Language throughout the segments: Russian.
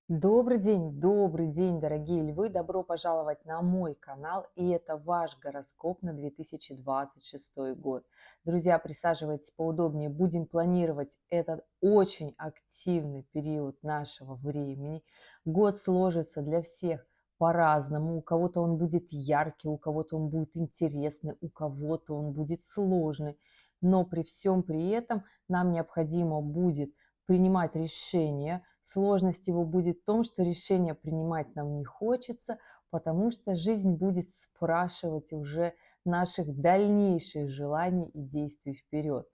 Добрый день, дорогие львы! Добро пожаловать на мой канал, и это ваш гороскоп на 2026 год. Друзья, присаживайтесь поудобнее, будем планировать этот очень активный период нашего времени. Год сложится для всех по-разному. У кого-то он будет яркий, у кого-то он будет интересный, у кого-то он будет сложный. Но при всем при этом нам необходимо будет принимать решения. Сложность его будет в том, что решение принимать нам не хочется, потому что жизнь будет спрашивать уже наших дальнейших желаний и действий вперед.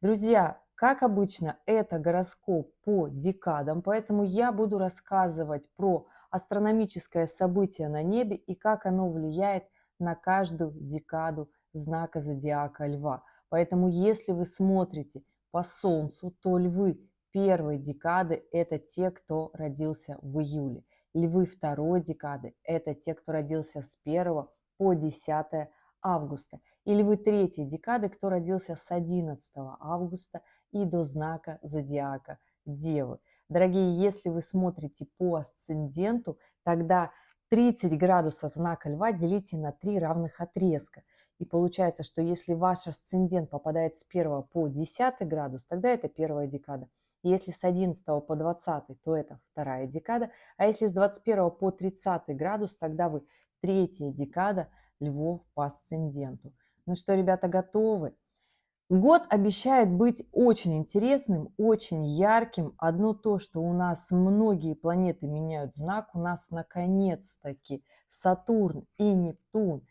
Друзья, как обычно, это гороскоп по декадам, поэтому я буду рассказывать про астрономическое событие на небе и как оно влияет на каждую декаду знака зодиака Льва. Поэтому, если вы смотрите по Солнцу, то Львы первой декады – это те, кто родился в июле. Львы второй декады – это те, кто родился с 1 по 10 августа. И львы третьей декады, кто родился с 11 августа и до знака зодиака Девы. Дорогие, если вы смотрите по асценденту, тогда 30 градусов знака Льва делите на 3 равных отрезка. И получается, что если ваш асцендент попадает с 1 по 10 градус, тогда это первая декада. Если с 11 по 20, то это вторая декада. А если с 21 по 30 градус, тогда вы третья декада львов по асценденту. Ну что, ребята, готовы? Год обещает быть очень интересным, очень ярким. Одно то, что у нас многие планеты меняют знак, у нас наконец-таки Сатурн и Нептун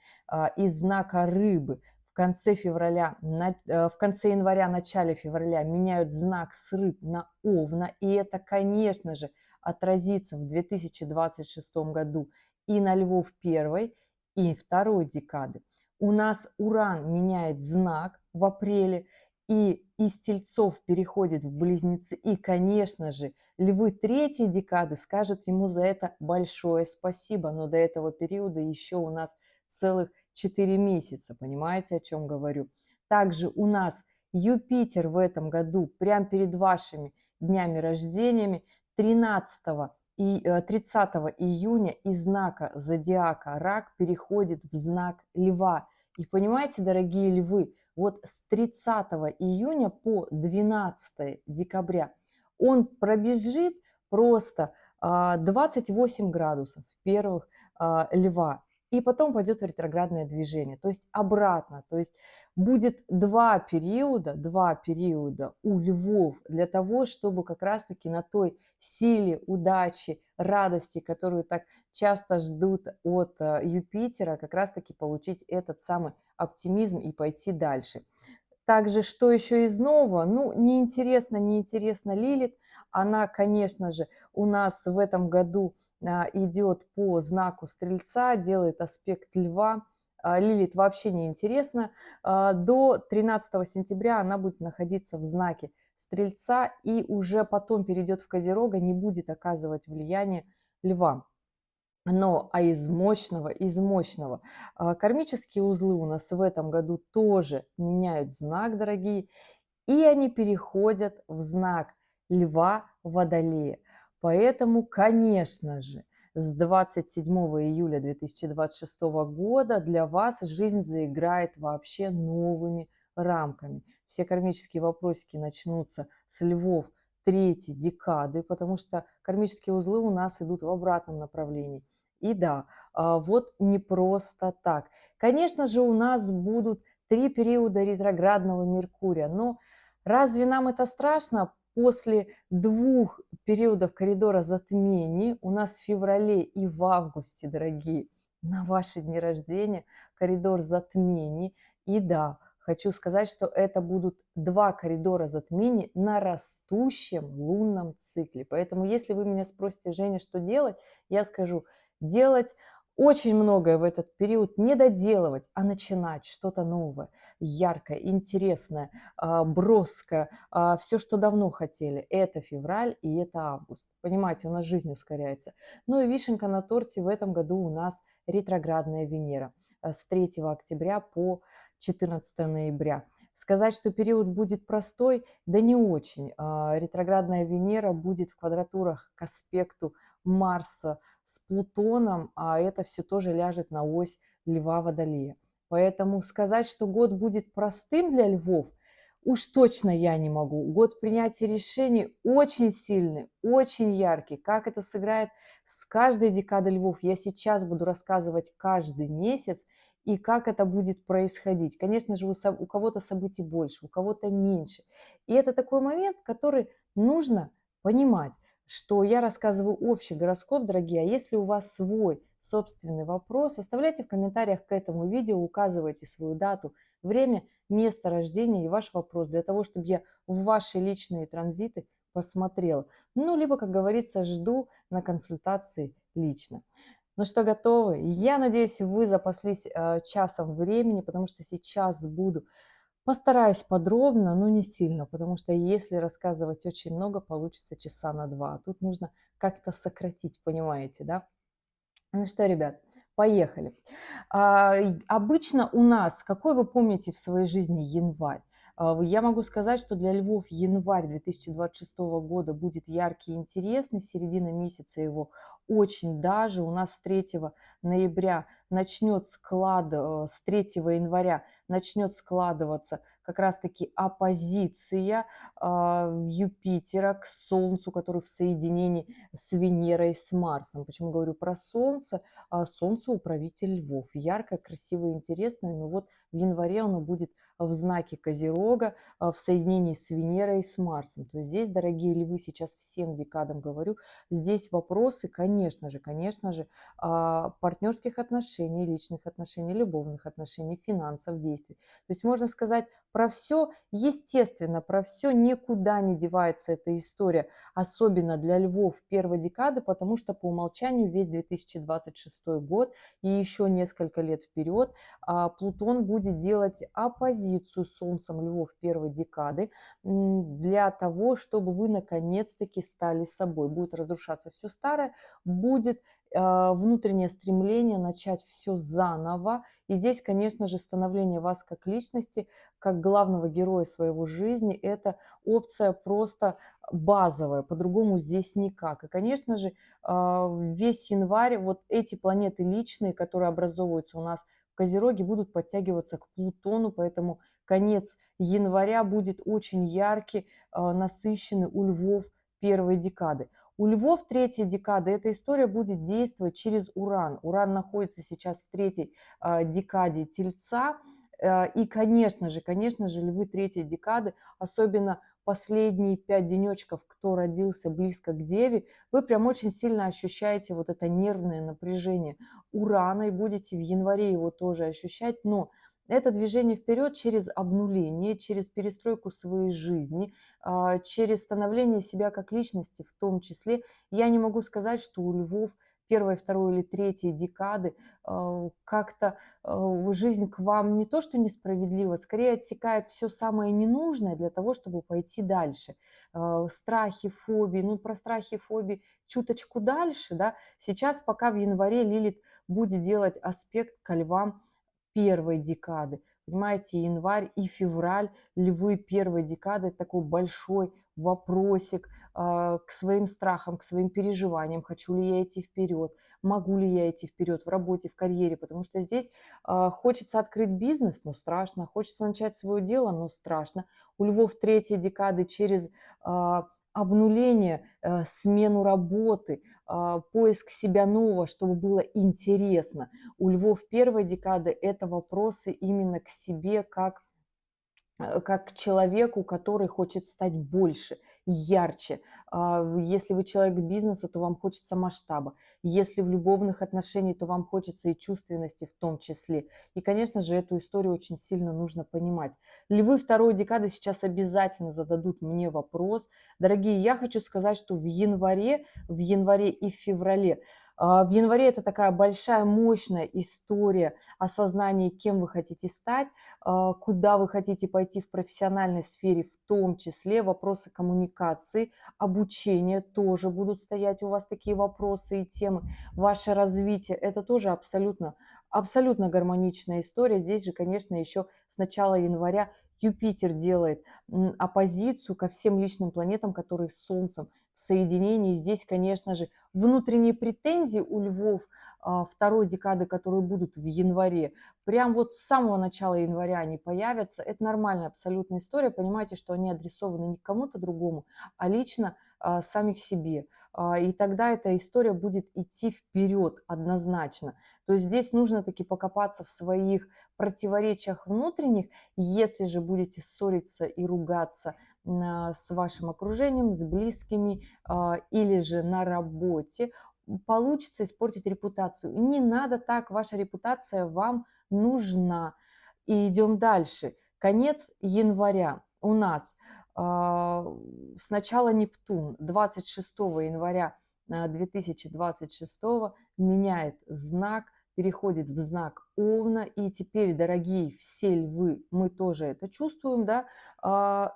из знака Рыбы в конце февраля, в конце января, начале февраля меняют знак с Рыб на Овна. И это, конечно же, отразится в 2026 году и на Львов первой, и второй декады. У нас Уран меняет знак в апреле, и из Тельцов переходит в Близнецы. И, конечно же, Львы третьей декады скажут ему за это большое спасибо. Но до этого периода еще у нас целых 4 месяца. Понимаете, о чем говорю? Также у нас Юпитер в этом году, прямо перед вашими днями рождениями, 13 и 30 июня из знака зодиака Рак переходит в знак Льва. И понимаете, дорогие львы, вот с 30 июня по 12 декабря он пробежит просто 28 градусов в первых Льва. И потом пойдет в ретроградное движение, то есть обратно. То есть будет два периода у львов для того, чтобы как раз-таки на той силе, удачи, радости, которую так часто ждут от Юпитера, как раз-таки получить этот самый оптимизм и пойти дальше. Также, что еще из нового? Ну, неинтересно Лилит. Она, конечно же, у нас в этом году идет по знаку Стрельца, делает аспект Льва. Лилит вообще неинтересно. До 13 сентября она будет находиться в знаке Стрельца и уже потом перейдет в Козерога, не будет оказывать влияние Льва. Но, из мощного. Кармические узлы у нас в этом году тоже меняют знак, дорогие, и они переходят в знак Льва Водолея. Поэтому, конечно же, с 27 июля 2026 года для вас жизнь заиграет вообще новыми рамками. Все кармические вопросики начнутся с львов третьей декады, потому что кармические узлы у нас идут в обратном направлении. И да, вот не просто так. Конечно же, у нас будут 3 периода ретроградного Меркурия, но разве нам это страшно? После 2 периодов коридора затмений у нас в феврале и в августе, дорогие, на ваши дни рождения коридор затмений. И да, хочу сказать, что это будут 2 коридора затмений на растущем лунном цикле. Поэтому, если вы меня спросите, Женя, что делать, я скажу, делать очень многое в этот период, не доделывать, а начинать что-то новое, яркое, интересное, броское, все, что давно хотели. Это февраль и это август. Понимаете, у нас жизнь ускоряется. Ну и вишенка на торте в этом году у нас ретроградная Венера с 3 октября по 14 ноября. Сказать, что период будет простой, да не очень. Ретроградная Венера будет в квадратурах к аспекту Марса с Плутоном, а это все тоже ляжет на ось Льва-Водолея. Поэтому сказать, что год будет простым для львов, уж точно я не могу. Год принятия решений очень сильный, очень яркий. Как это сыграет с каждой декадой львов, я сейчас буду рассказывать каждый месяц, и как это будет происходить. Конечно же, у кого-то событий больше, у кого-то меньше. И это такой момент, который нужно понимать, что я рассказываю общий гороскоп, дорогие, а если у вас свой собственный вопрос, оставляйте в комментариях к этому видео, указывайте свою дату, время, место рождения и ваш вопрос, для того, чтобы я в ваши личные транзиты посмотрела. Ну, либо, как говорится, жду на консультации лично. Ну что, готовы? Я надеюсь, вы запаслись часом времени, потому что сейчас постараюсь подробно, но не сильно, потому что если рассказывать очень много, получится часа на два. А тут нужно как-то сократить, понимаете, да? Ну что, ребят, поехали. Обычно у нас, какой вы помните в своей жизни январь? Я могу сказать, что для львов январь 2026 года будет яркий и интересный, середина месяца его очень даже. У нас с 3 ноября с 3 января начнет складываться как раз-таки оппозиция Юпитера к Солнцу, который в соединении с Венерой, с Марсом. Почему говорю про Солнце? Солнце управитель львов. Яркое, красивое, интересное. Но вот в январе оно будет в знаке Козерога, в соединении с Венерой и с Марсом. То есть здесь, дорогие львы, сейчас всем декадам говорю, здесь вопросы, конечно же, партнерских отношений, личных отношений, любовных отношений, финансов, действий. То есть можно сказать про все, естественно, про все никуда не девается эта история, особенно для львов первой декады, потому что по умолчанию весь 2026 год и еще несколько лет вперед Плутон будет делать оппозицию с Солнцем львов первой декады для того, чтобы вы наконец-таки стали собой. Будет разрушаться все старое, будет внутреннее стремление начать все заново. И здесь, конечно же, становление вас как личности, как главного героя своего жизни, это опция просто базовая, по-другому здесь никак. И, конечно же, весь январь вот эти планеты личные, которые образовываются у нас в Козероге, будут подтягиваться к Плутону, поэтому конец января будет очень яркий, насыщенный у львов первой декады. У львов третьей декады эта история будет действовать через Уран. Уран находится сейчас в третьей декаде Тельца. И, конечно же, львы третьей декады, особенно последние 5 денечков, кто родился близко к Деве, вы прям очень сильно ощущаете вот это нервное напряжение Урана и будете в январе его тоже ощущать. Но это движение вперед через обнуление, через перестройку своей жизни, через становление себя как личности в том числе. Я не могу сказать, что у львов первой, второй или третьей декады как-то жизнь к вам не то что несправедлива, скорее отсекает все самое ненужное для того, чтобы пойти дальше. Страхи, фобии, ну про страхи и фобии чуточку дальше, да. Сейчас пока в январе Лилит будет делать аспект ко львам первой декады. Понимаете, январь и февраль, львы первой декады, это такой большой вопросик к своим страхам, к своим переживаниям. Хочу ли я идти вперед? Могу ли я идти вперед в работе, в карьере? Потому что здесь хочется открыть бизнес, но страшно. Хочется начать свое дело, но страшно. У львов третьей декады через обнуление, смену работы, поиск себя нового, чтобы было интересно. У львов первой декады это вопросы именно к себе, как к человеку, который хочет стать больше, ярче. Если вы человек бизнеса, то вам хочется масштаба. Если в любовных отношениях, то вам хочется и чувственности в том числе. И, конечно же, эту историю очень сильно нужно понимать. Львы второй декады сейчас обязательно зададут мне вопрос. Дорогие, я хочу сказать, что в январе и в феврале, в январе это такая большая, мощная история осознания, кем вы хотите стать, куда вы хотите пойти в профессиональной сфере, в том числе вопросы коммуникации, обучения тоже будут стоять у вас такие вопросы и темы. Ваше развитие – это тоже абсолютно гармоничная история. Здесь же, конечно, еще с начала января Юпитер делает оппозицию ко всем личным планетам, которые с Солнцем в соединении. Здесь, конечно же, внутренние претензии у львов второй декады, которые будут в январе, прям вот с самого начала января они появятся. Это нормальная абсолютная история. Понимаете, что они адресованы не к кому-то другому, а лично сами к себе. И тогда эта история будет идти вперед однозначно. То есть здесь нужно таки покопаться в своих противоречиях внутренних. Если же будете ссориться и ругаться с вашим окружением, с близкими или же на работе, получится испортить репутацию. Не надо так, ваша репутация вам нужна. И идем дальше. Конец января у нас сначала Нептун 26 января 2026 меняет знак, переходит в знак Овна. И теперь, дорогие все львы, мы тоже это чувствуем, да,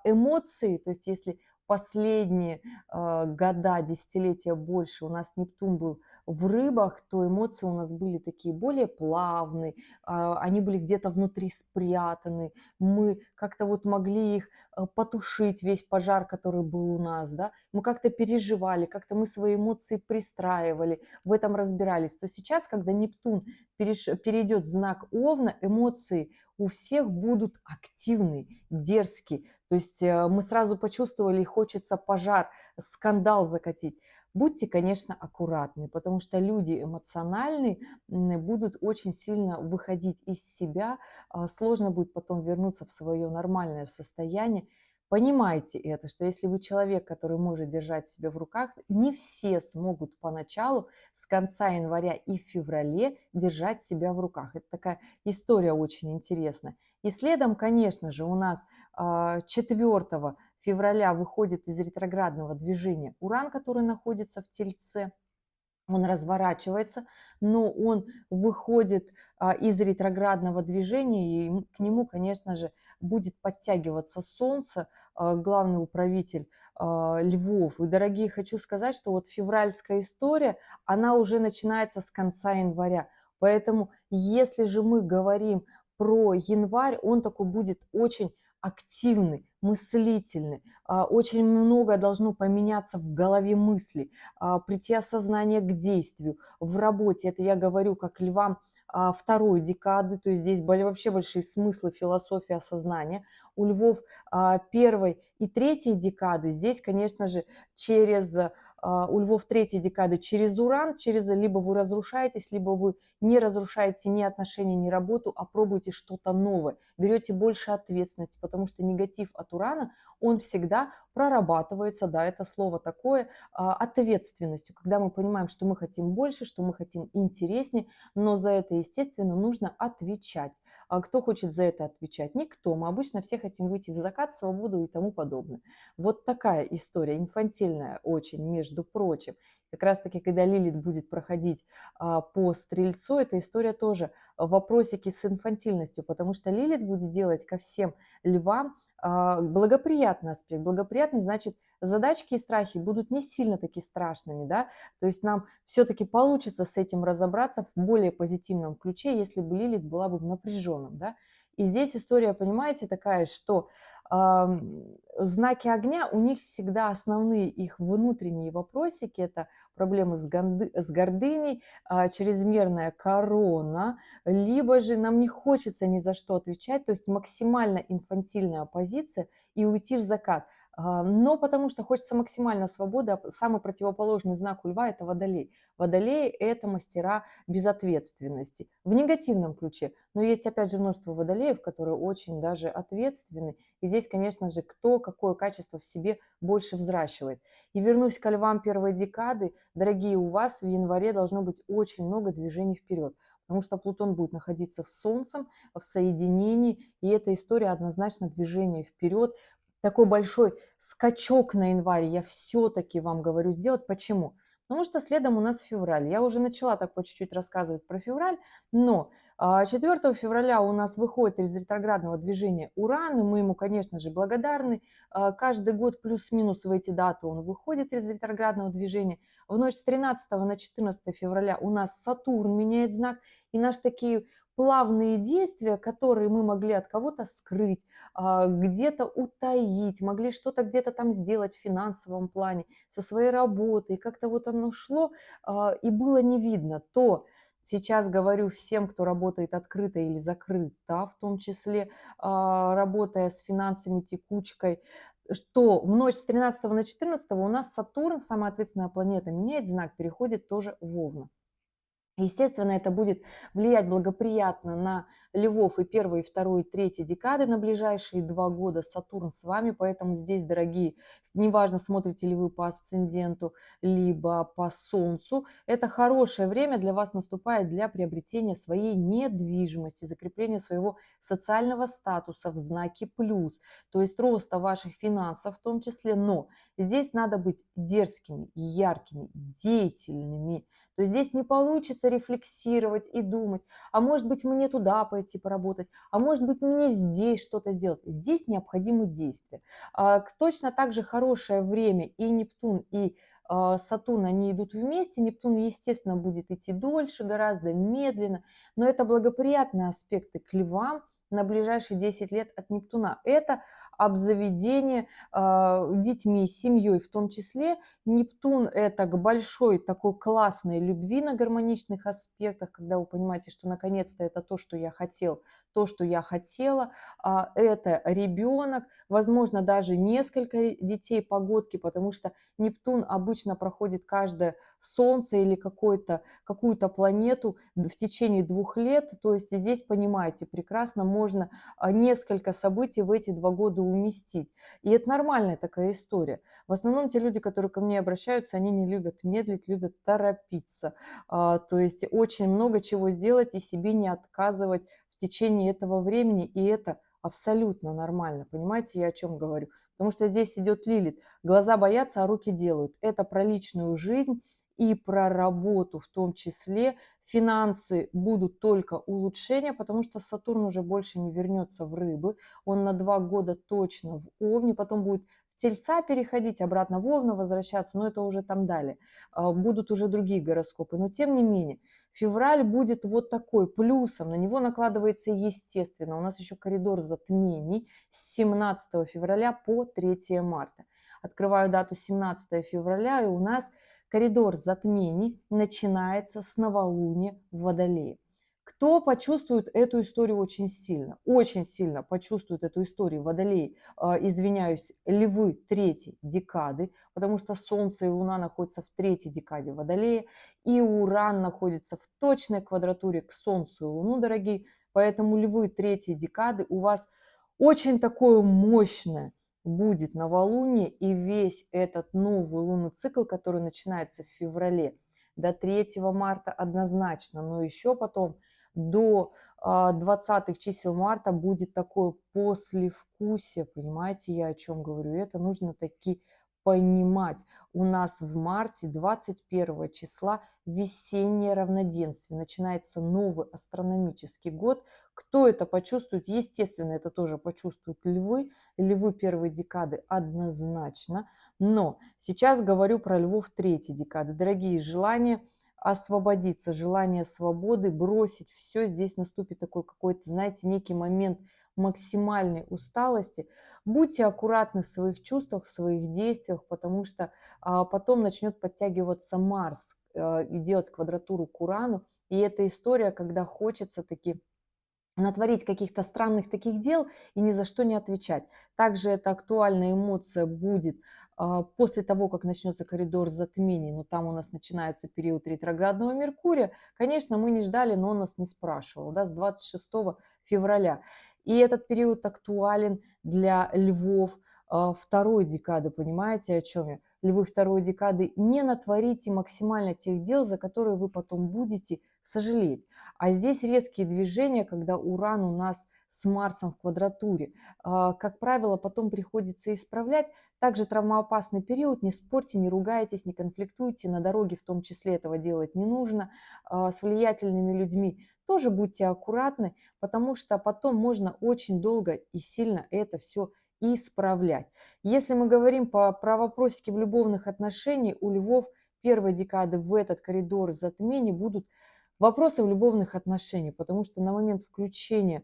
эмоции, то есть если последние года, десятилетия больше у нас Нептун был в рыбах, то эмоции у нас были такие более плавные, они были где-то внутри спрятаны, мы как-то вот могли их потушить, весь пожар, который был у нас, да, мы как-то переживали, как-то мы свои эмоции пристраивали, в этом разбирались. То сейчас, когда Нептун перейдет в знак Овна, эмоции у всех будут активные, дерзкие. То есть мы сразу почувствовали, и хочется пожар, скандал закатить. Будьте, конечно, аккуратны, потому что люди эмоциональные будут очень сильно выходить из себя, сложно будет потом вернуться в свое нормальное состояние. Понимайте это, что если вы человек, который может держать себя в руках, не все смогут поначалу с конца января и в феврале держать себя в руках. Это такая история очень интересная. И следом, конечно же, у нас 4 февраля выходит из ретроградного движения Уран, который находится в Тельце. Он разворачивается, но он выходит из ретроградного движения, и к нему, конечно же, будет подтягиваться Солнце, главный управитель Львов. И, дорогие, хочу сказать, что вот февральская история, она уже начинается с конца января. Поэтому, если же мы говорим про январь, он такой будет очень активный, мыслительный, очень много должно поменяться в голове мыслей, прийти осознание к действию в работе. Это я говорю как львам второй декады, то есть здесь были вообще большие смыслы философии осознания. У львов первой и третьей декады здесь, конечно же, у львов третьей декады через Уран, через либо вы разрушаетесь, либо вы не разрушаете ни отношения, ни работу, а пробуете что-то новое, берете больше ответственности, потому что негатив от Урана, он всегда прорабатывается, да, это слово такое, ответственностью, когда мы понимаем, что мы хотим больше, что мы хотим интереснее, но за это, естественно, нужно отвечать. А кто хочет за это отвечать? Никто. Мы обычно все хотим выйти в закат, свободу и тому подобное. Вот такая история, инфантильная очень, между прочим. Как раз-таки, когда Лилит будет проходить по Стрельцу, эта история тоже вопросики с инфантильностью, потому что Лилит будет делать ко всем львам благоприятный аспект. Благоприятный значит, задачки и страхи будут не сильно такие страшными, да, то есть нам все-таки получится с этим разобраться в более позитивном ключе, если бы Лилит была бы в напряженном, да. И здесь история, понимаете, такая, что знаки огня, у них всегда основные их внутренние вопросики, это проблемы с гордыней, чрезмерная корона, либо же нам не хочется ни за что отвечать, то есть максимально инфантильная позиция и уйти в закат. Но потому что хочется максимально свободы, а самый противоположный знак у льва – это водолей. Водолеи – это мастера безответственности в негативном ключе. Но есть, опять же, множество водолеев, которые очень даже ответственны. И здесь, конечно же, кто какое качество в себе больше взращивает. И вернусь к львам первой декады. Дорогие, у вас в январе должно быть очень много движений вперед, потому что Плутон будет находиться с Солнцем в соединении, и эта история однозначно движение вперед. Такой большой скачок на январь я все-таки вам говорю сделать. Почему? Потому что следом у нас февраль. Я уже начала так по чуть-чуть рассказывать про февраль, но 4 февраля у нас выходит из ретроградного движения Уран, и мы ему, конечно же, благодарны. Каждый год плюс-минус в эти даты он выходит из ретроградного движения. В ночь с 13 на 14 февраля у нас Сатурн меняет знак, и наши такие плавные действия, которые мы могли от кого-то скрыть, где-то утаить, могли что-то где-то там сделать в финансовом плане, со своей работы, и как-то вот оно шло, и было не видно, то сейчас говорю всем, кто работает открыто или закрыто, в том числе, работая с финансами, текучкой, что в ночь с 13 на 14 у нас Сатурн, самая ответственная планета, меняет знак, переходит тоже в Овна. Естественно, это будет влиять благоприятно на львов и первой, и второй, и третьей декады на ближайшие 2 года. Сатурн с вами, поэтому здесь, дорогие, неважно, смотрите ли вы по асценденту, либо по Солнцу, это хорошее время для вас наступает для приобретения своей недвижимости, закрепления своего социального статуса в знаке плюс, то есть роста ваших финансов в том числе, но здесь надо быть дерзкими, яркими, деятельными, то есть здесь не получится рефлексировать и думать, а может быть мне туда пойти поработать, а может быть мне здесь что-то сделать. Здесь необходимы действия. Точно так же хорошее время и Нептун, и Сатурн, они идут вместе. Нептун, естественно, будет идти дольше, гораздо медленно, но это благоприятные аспекты к львам на ближайшие 10 лет от Нептуна. Это обзаведение детьми, семьей в том числе. Нептун – это к большой такой классной любви на гармоничных аспектах, когда вы понимаете, что наконец-то это то, что я хотел, то, что я хотела. Это ребенок, возможно, даже несколько детей погодки, потому что Нептун обычно проходит каждое Солнце или какую-то планету в течение 2 лет. То есть здесь, понимаете, прекрасно можно несколько событий в эти 2 года уместить. И это нормальная такая история. В основном те люди, которые ко мне обращаются, они не любят медлить, любят торопиться. То есть очень много чего сделать и себе не отказывать в течение этого времени, и это абсолютно нормально. Понимаете, я о чем говорю? Потому что здесь идет Лилит. Глаза боятся, а руки делают. Это про личную жизнь и про работу в том числе. Финансы будут только улучшения, потому что Сатурн уже больше не вернется в рыбы. Он на 2 года точно в Овне, потом будет в Тельца переходить, обратно в Овна возвращаться, но это уже там далее. Будут уже другие гороскопы. Но тем не менее, февраль будет вот такой, плюсом, на него накладывается естественно. У нас еще коридор затмений с 17 февраля по 3 марта. Открываю дату 17 февраля, и у нас коридор затмений начинается с новолуния в Водолее. Кто почувствует эту историю очень сильно почувствует эту историю Водолей, извиняюсь, львы третьей декады, потому что Солнце и Луна находятся в третьей декаде Водолея, и Уран находится в точной квадратуре к Солнцу и Луну, дорогие, поэтому львы третьей декады у вас очень такое мощное будет новолуние, и весь этот новый лунный цикл, который начинается в феврале до 3 марта однозначно, но еще потом до 20 чисел марта будет такое послевкусие, понимаете, я о чем говорю, это нужно таки понимать. У нас в марте 21 числа весеннее равноденствие, начинается новый астрономический год. Кто это почувствует? Естественно, это тоже почувствуют львы, львы первой декады однозначно, но сейчас говорю про львов третьей декады. Дорогие, желание освободиться, желание свободы, бросить все, здесь наступит такой какой-то, знаете, некий момент максимальной усталости. Будьте аккуратны в своих чувствах, в своих действиях, потому что потом начнет подтягиваться Марс и делать квадратуру к Урану. И эта история, когда хочется таки натворить каких-то странных таких дел и ни за что не отвечать. Также эта актуальная эмоция будет после того, как начнется коридор затмений, но там у нас начинается период ретроградного Меркурия. Конечно, мы не ждали, но он нас не спрашивал, да, с 26 февраля. И этот период актуален для львов второй декады, понимаете, о чем я? Львы второй декады, не натворите максимально тех дел, за которые вы потом будете сожалеть. А здесь резкие движения, когда Уран у нас с Марсом в квадратуре. Как правило, потом приходится исправлять. Также травмоопасный период. Не спорьте, не ругайтесь, не конфликтуйте. На дороге в том числе этого делать не нужно. С влиятельными людьми тоже будьте аккуратны, потому что потом можно очень долго и сильно это все исправлять. Если мы говорим про вопросики в любовных отношениях, у львов первой декады в этот коридор затмений будут вопросы в любовных отношениях, потому что на момент включения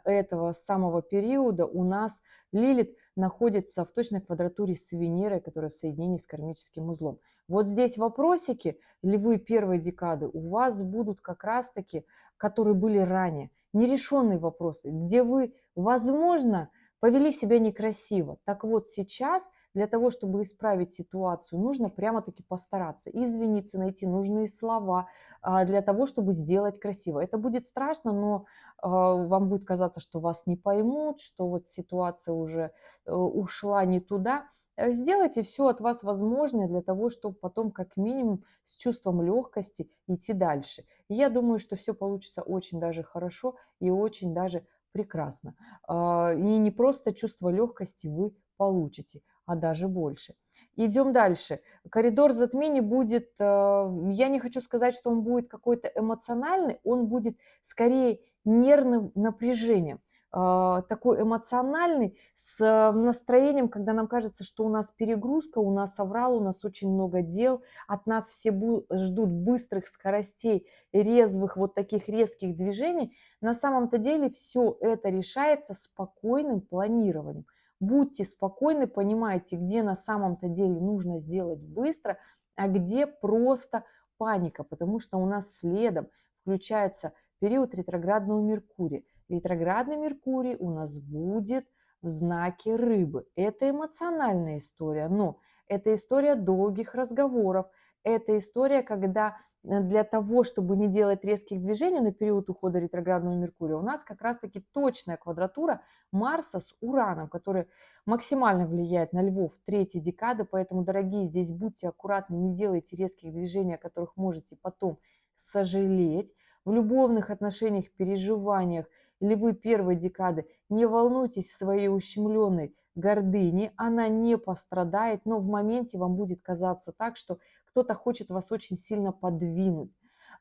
этого самого периода у нас Лилит находится в точной квадратуре с Венерой, которая в соединении с кармическим узлом. Вот здесь вопросики, львы первой декады, у вас будут как раз-таки, которые были ранее, нерешенные вопросы, где вы, возможно, повели себя некрасиво. Так вот сейчас для того, чтобы исправить ситуацию, нужно прямо-таки постараться, извиниться, найти нужные слова для того, чтобы сделать красиво. Это будет страшно, но вам будет казаться, что вас не поймут, что вот ситуация уже ушла не туда. Сделайте все от вас возможное для того, чтобы потом как минимум с чувством легкости идти дальше. И я думаю, что все получится очень даже хорошо и очень даже прекрасно. И не просто чувство легкости вы получите, а даже больше. Идем дальше. Коридор затмений будет, я не хочу сказать, что он будет какой-то эмоциональный, он будет скорее нервным напряжением. Такой эмоциональный, с настроением, когда нам кажется, что у нас перегрузка, у нас аврал, у нас очень много дел, от нас все ждут быстрых скоростей, резвых, вот таких резких движений. На самом-то деле все это решается спокойным планированием. Будьте спокойны, понимайте, где на самом-то деле нужно сделать быстро, а где просто паника, потому что у нас следом включается период ретроградного Меркурия. Ретроградный Меркурий у нас будет в знаке рыбы. Это эмоциональная история, но это история долгих разговоров, это история, когда для того, чтобы не делать резких движений на период ухода ретроградного Меркурия, у нас как раз-таки точная квадратура Марса с Ураном, который максимально влияет на львов третьей декады, поэтому, дорогие, здесь будьте аккуратны, не делайте резких движений, о которых можете потом сожалеть. В любовных отношениях, переживаниях львы первой декады, не волнуйтесь в своей ущемленной гордыне, она не пострадает, но в моменте вам будет казаться так, что кто-то хочет вас очень сильно подвинуть.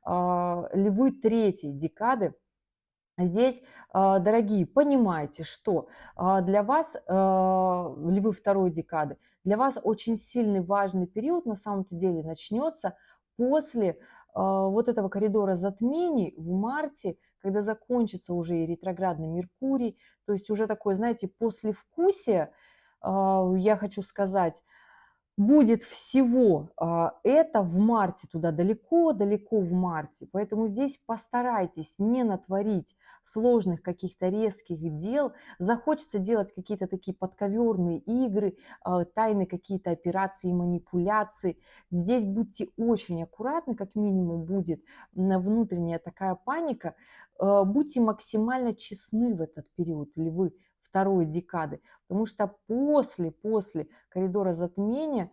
Львы третьей декады, здесь, дорогие, понимайте, что для вас, львы второй декады, для вас очень сильный важный период на самом-то деле начнется после вот этого коридора затмений в марте, когда закончится уже и ретроградный Меркурий, то есть уже такое, знаете, послевкусие, я хочу сказать, будет всего это в марте, туда далеко-далеко в марте. Поэтому здесь постарайтесь не натворить сложных каких-то резких дел. Захочется делать какие-то такие подковерные игры, тайные какие-то операции, манипуляции. Здесь будьте очень аккуратны, как минимум будет внутренняя такая паника. Будьте максимально честны в этот период, львы второй декады, потому что после коридора затмения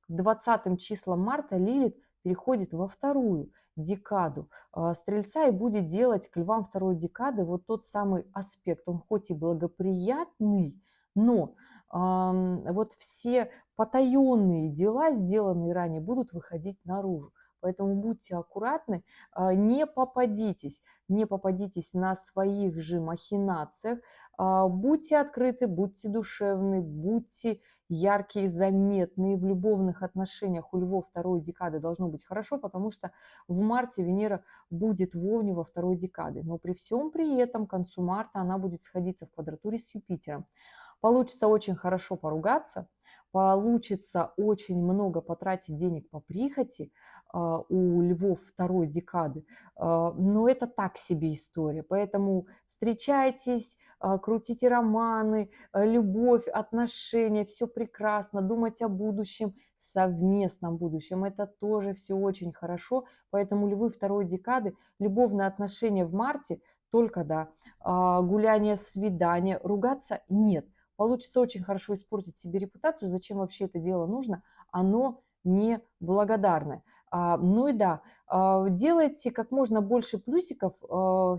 20 числом марта Лилит переходит во вторую декаду Стрельца и будет делать к львам второй декады вот тот самый аспект. Он хоть и благоприятный, но вот все потаенные дела, сделанные ранее, будут выходить наружу. Поэтому будьте аккуратны, не попадитесь на своих же махинациях, будьте открыты, будьте душевны, будьте яркие, заметные. В любовных отношениях у львов второй декады должно быть хорошо, потому что в марте Венера будет в Овне во второй декаде. Но при всем при этом к концу марта она будет сходиться в квадратуре с Юпитером. Получится очень хорошо поругаться, получится очень много потратить денег по прихоти у львов второй декады, но это так себе история. Поэтому встречайтесь, крутите романы, любовь, отношения, все прекрасно, думать о будущем, совместном будущем. Это тоже все очень хорошо. Поэтому львы второй декады, любовные отношения в марте только да, гуляние, свидание, ругаться нет. Получится очень хорошо испортить себе репутацию. Зачем вообще это дело нужно? Оно не благодарное. Ну и да, делайте как можно больше плюсиков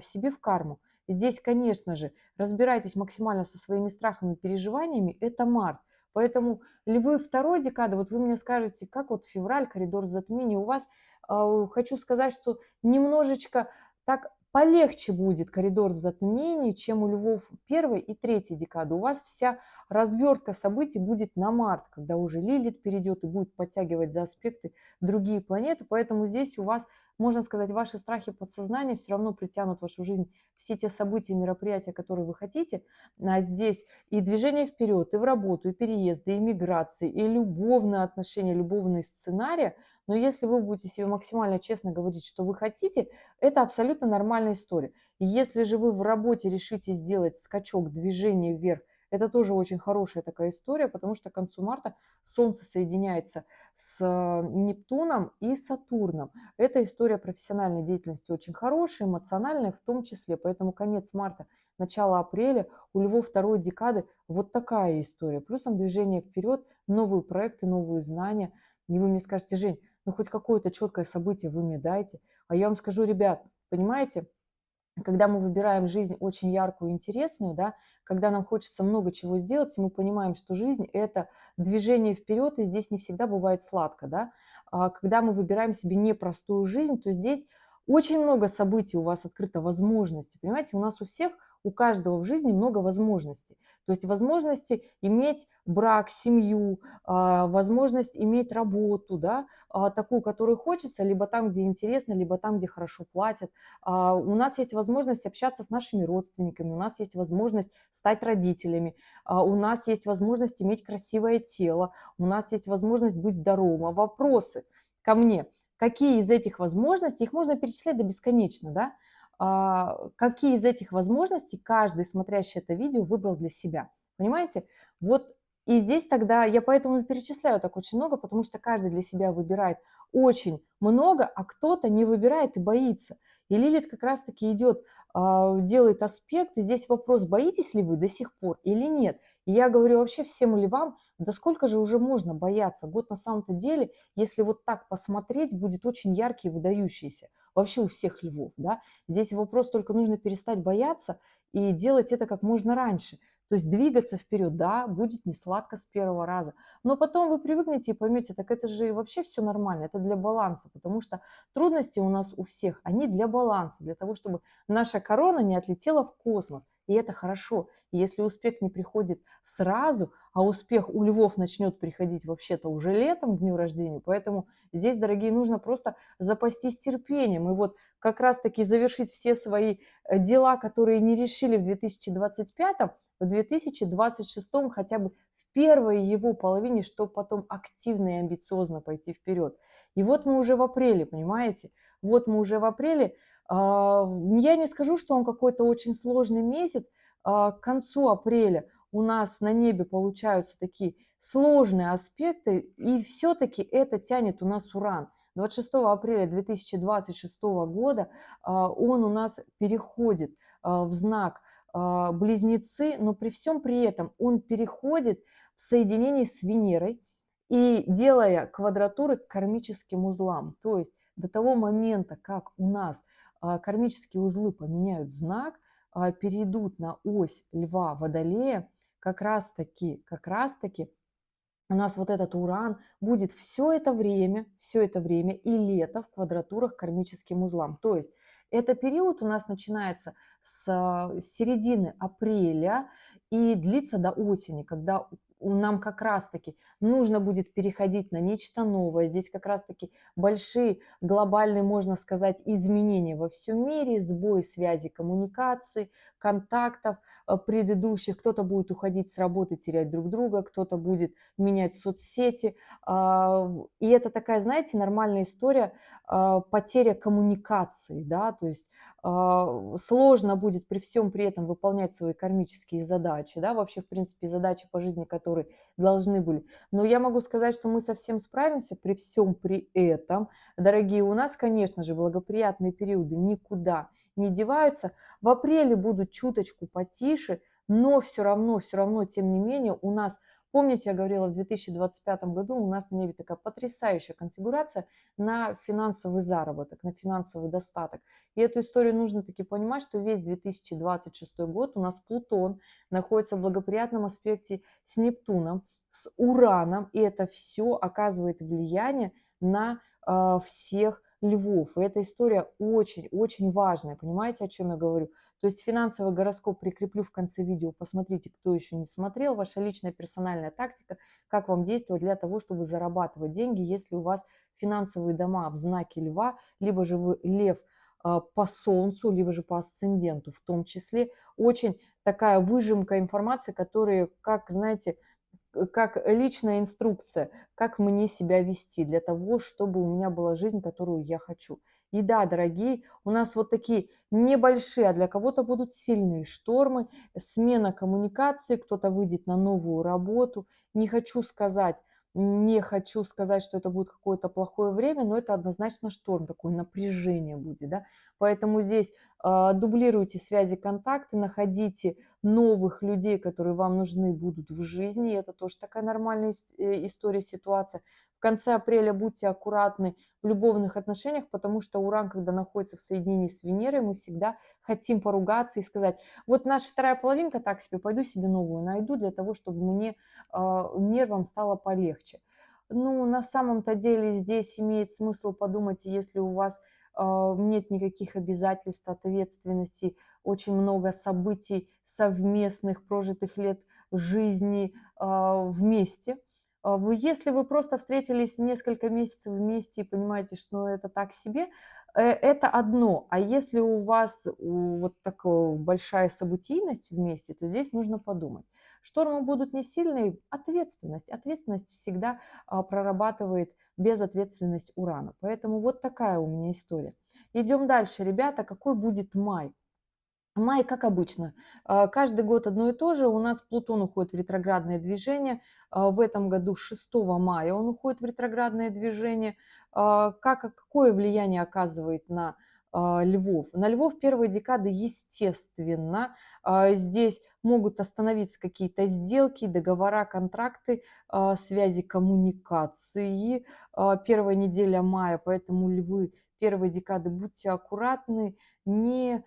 себе в карму. Здесь, конечно же, разбирайтесь максимально со своими страхами, переживаниями. Это март. Поэтому львы второй декады, вот вы мне скажете, как вот февраль, коридор затмений у вас, хочу сказать, что немножечко так полегче будет коридор затмений, чем у львов первой и третьей декады. У вас вся развертка событий будет на март, когда уже Лилит перейдет и будет подтягивать за аспекты другие планеты. Поэтому здесь у вас можно сказать, ваши страхи подсознания все равно притянут в вашу жизнь все те события, мероприятия, которые вы хотите. А здесь и движение вперед, и в работу, и переезды, и миграции, и любовные отношения, любовные сценарии. Но если вы будете себе максимально честно говорить, что вы хотите, это абсолютно нормальная история. И если же вы в работе решите сделать скачок, движение вверх, это тоже очень хорошая такая история, потому что к концу марта Солнце соединяется с Нептуном и Сатурном. Эта история профессиональной деятельности очень хорошая, эмоциональная в том числе. Поэтому конец марта, начало апреля у Львов второй декады вот такая история. Плюсом движение вперед, новые проекты, новые знания. И вы мне скажете: Жень, ну хоть какое-то четкое событие вы мне дайте. А я вам скажу, ребят, понимаете, когда мы выбираем жизнь очень яркую, интересную, да, когда нам хочется много чего сделать, и мы понимаем, что жизнь – это движение вперед, и здесь не всегда бывает сладко, да. Когда мы выбираем себе непростую жизнь, то здесь очень много событий у вас открыто, возможностей. Понимаете, у нас у всех, у каждого в жизни много возможностей. То есть возможности иметь брак, семью, возможность иметь работу, да, такую, которую хочется, либо там, где интересно, либо там, где хорошо платят. У нас есть возможность общаться с нашими родственниками, у нас есть возможность стать родителями, у нас есть возможность иметь красивое тело, у нас есть возможность быть здоровым. А вопросы ко мне: какие из этих возможностей, их можно перечислять до бесконечно, да, какие из этих возможностей каждый, смотрящий это видео, выбрал для себя? Понимаете? Вот и здесь тогда я поэтому перечисляю так очень много, потому что каждый для себя выбирает очень много, а кто-то не выбирает и боится. И Лилит как раз-таки идет, делает аспект, и здесь вопрос, боитесь ли вы до сих пор или нет. И я говорю вообще всем львам, да сколько же уже можно бояться? Год на самом-то деле, если вот так посмотреть, будет очень яркий и выдающийся. Вообще у всех львов, да. Здесь вопрос только нужно перестать бояться и делать это как можно раньше. То есть двигаться вперед, да, будет не сладко с первого раза, но потом вы привыкнете и поймете, так это же вообще все нормально, это для баланса, потому что трудности у нас у всех, они для баланса, для того, чтобы наша корона не отлетела в космос. И это хорошо. И если успех не приходит сразу, а успех у львов начнет приходить вообще-то уже летом, к дню рождения, поэтому здесь, дорогие, нужно просто запастись терпением. И вот как раз-таки завершить все свои дела, которые не решили в 2025, в 2026 хотя бы в первой его половине, чтобы потом активно и амбициозно пойти вперед. И вот мы уже в апреле, понимаете? Вот мы уже в апреле. Я не скажу, что он какой-то очень сложный месяц. К концу апреля у нас на небе получаются такие сложные аспекты, и все-таки это тянет у нас Уран. 26 апреля 2026 года он у нас переходит в знак Близнецы, но при всем при этом он переходит в соединении с Венерой и делая квадратуры к кармическим узлам. То есть до того момента, как у нас кармические узлы поменяют знак, перейдут на ось Льва Водолея, как раз таки у нас вот этот Уран будет все это время и лето в квадратурах к кармическим узлам. То есть это период у нас начинается с середины апреля и длится до осени, когда нам как раз-таки нужно будет переходить на нечто новое. Здесь как раз-таки большие глобальные, можно сказать, изменения во всем мире, сбой связи коммуникаций, контактов предыдущих. Кто-то будет уходить с работы, терять друг друга, кто-то будет менять соцсети. И это такая, знаете, нормальная история, потеря коммуникации, да, то есть сложно будет при всем при этом выполнять свои кармические задачи, да, вообще, в принципе, задачи по жизни, которые должны были. Но я могу сказать, что мы совсем справимся при всем при этом. Дорогие, у нас, конечно же, благоприятные периоды никуда не деваются. В апреле будут чуточку потише, но все равно, тем не менее, у нас, помните, я говорила, в 2025 году у нас на небе такая потрясающая конфигурация на финансовый заработок, на финансовый достаток. И эту историю нужно таки понимать, что весь 2026 год у нас Плутон находится в благоприятном аспекте с Нептуном, с Ураном, и это все оказывает влияние на всех львов. И эта история очень-очень важная. Понимаете, о чем я говорю? То есть финансовый гороскоп прикреплю в конце видео. Посмотрите, кто еще не смотрел. Ваша личная персональная тактика, как вам действовать для того, чтобы зарабатывать деньги, если у вас финансовые дома в знаке льва, либо же вы лев по солнцу, либо же по асценденту в том числе. Очень такая выжимка информации, которая, как, знаете, как личная инструкция, как мне себя вести для того, чтобы у меня была жизнь, которую я хочу. И да, дорогие, у нас вот такие небольшие, а для кого-то будут сильные штормы, смена коммуникации, кто-то выйдет на новую работу. Не хочу сказать, не хочу сказать, что это будет какое-то плохое время, но это однозначно шторм, такое напряжение будет, да. Поэтому здесь дублируйте связи, контакты, находите новых людей, которые вам нужны будут в жизни. И это тоже такая нормальная история, ситуация. В конце апреля будьте аккуратны в любовных отношениях, потому что Уран, когда находится в соединении с Венерой, мы всегда хотим поругаться и сказать, вот наша вторая половинка так себе, пойду себе новую найду для того, чтобы мне нервам стало полегче. Ну, на самом-то деле здесь имеет смысл подумать, если у вас нет никаких обязательств, ответственностей, очень много событий совместных, прожитых лет жизни вместе. Если вы просто встретились несколько месяцев вместе и понимаете, что это так себе, это одно. А если у вас вот такая большая событийность вместе, то здесь нужно подумать. Штормы будут не сильные, ответственность. Ответственность всегда прорабатывает безответственность Урана. Поэтому вот такая у меня история. Идем дальше, ребята. Какой будет май? Май, как обычно, каждый год одно и то же. У нас Плутон уходит в ретроградное движение. В этом году 6 мая он уходит в ретроградное движение. Какое влияние оказывает на львов? На львов первой декады, естественно, здесь могут остановиться какие-то сделки, договора, контракты, связи, коммуникации. Первая неделя мая, поэтому львы первой декады будьте аккуратны, не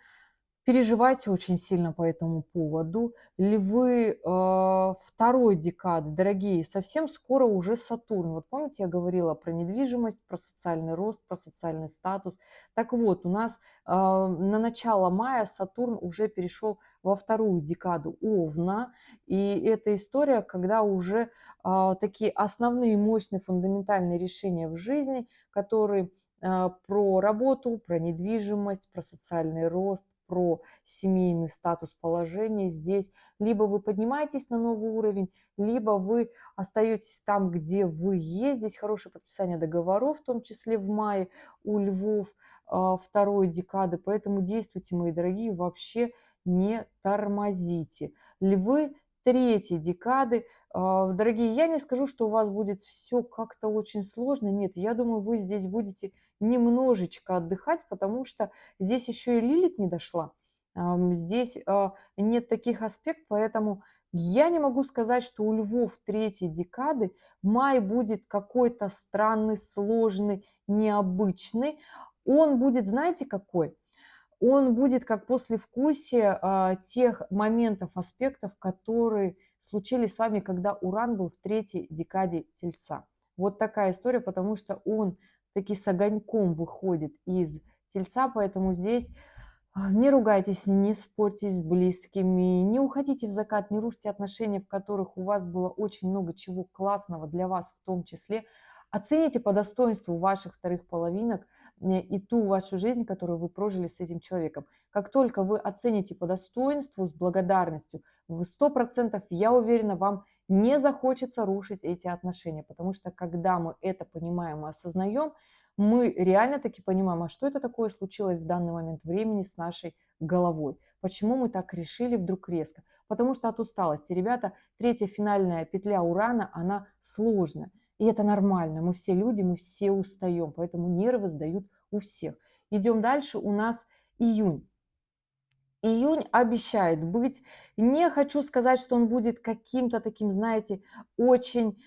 переживайте очень сильно по этому поводу. Львы второй декады, дорогие, совсем скоро уже Сатурн. Вот помните, я говорила про недвижимость, про социальный рост, про социальный статус. Так вот, у нас на начало мая Сатурн уже перешел во вторую декаду Овна. И это история, когда уже такие основные мощные фундаментальные решения в жизни, которые про работу, про недвижимость, про социальный рост, про семейный статус, положение здесь. Либо вы поднимаетесь на новый уровень, либо вы остаетесь там, где вы есть. Здесь хорошее подписание договоров, в том числе в мае у львов второй декады. Поэтому действуйте, мои дорогие, вообще не тормозите. Львы третьей декады. Дорогие, я не скажу, что у вас будет все как-то очень сложно. Нет, я думаю, вы здесь будете немножечко отдыхать, потому что здесь еще и Лилит не дошла. Здесь нет таких аспектов, поэтому я не могу сказать, что у львов третьей декады май будет какой-то странный, сложный, необычный. Он будет, знаете, какой? Он будет как послевкусие тех моментов, аспектов, которые случились с вами, когда Уран был в третьей декаде Тельца. Вот такая история, потому что он таки с огоньком выходит из Тельца, поэтому здесь не ругайтесь, не спорьтесь с близкими, не уходите в закат, не рушьте отношения, в которых у вас было очень много чего классного для вас в том числе. Оцените по достоинству ваших вторых половинок и ту вашу жизнь, которую вы прожили с этим человеком. Как только вы оцените по достоинству, с благодарностью, в 100%, я уверена, вам не захочется рушить эти отношения, потому что когда мы это понимаем и осознаем, мы реально таки понимаем, а что это такое случилось в данный момент времени с нашей головой. Почему мы так решили вдруг резко? Потому что от усталости. Ребята, третья финальная петля Урана, она сложная. И это нормально. Мы все люди, мы все устаем. Поэтому нервы сдают у всех. Идем дальше. У нас июнь. Июнь обещает быть, не хочу сказать, что он будет каким-то таким, знаете, очень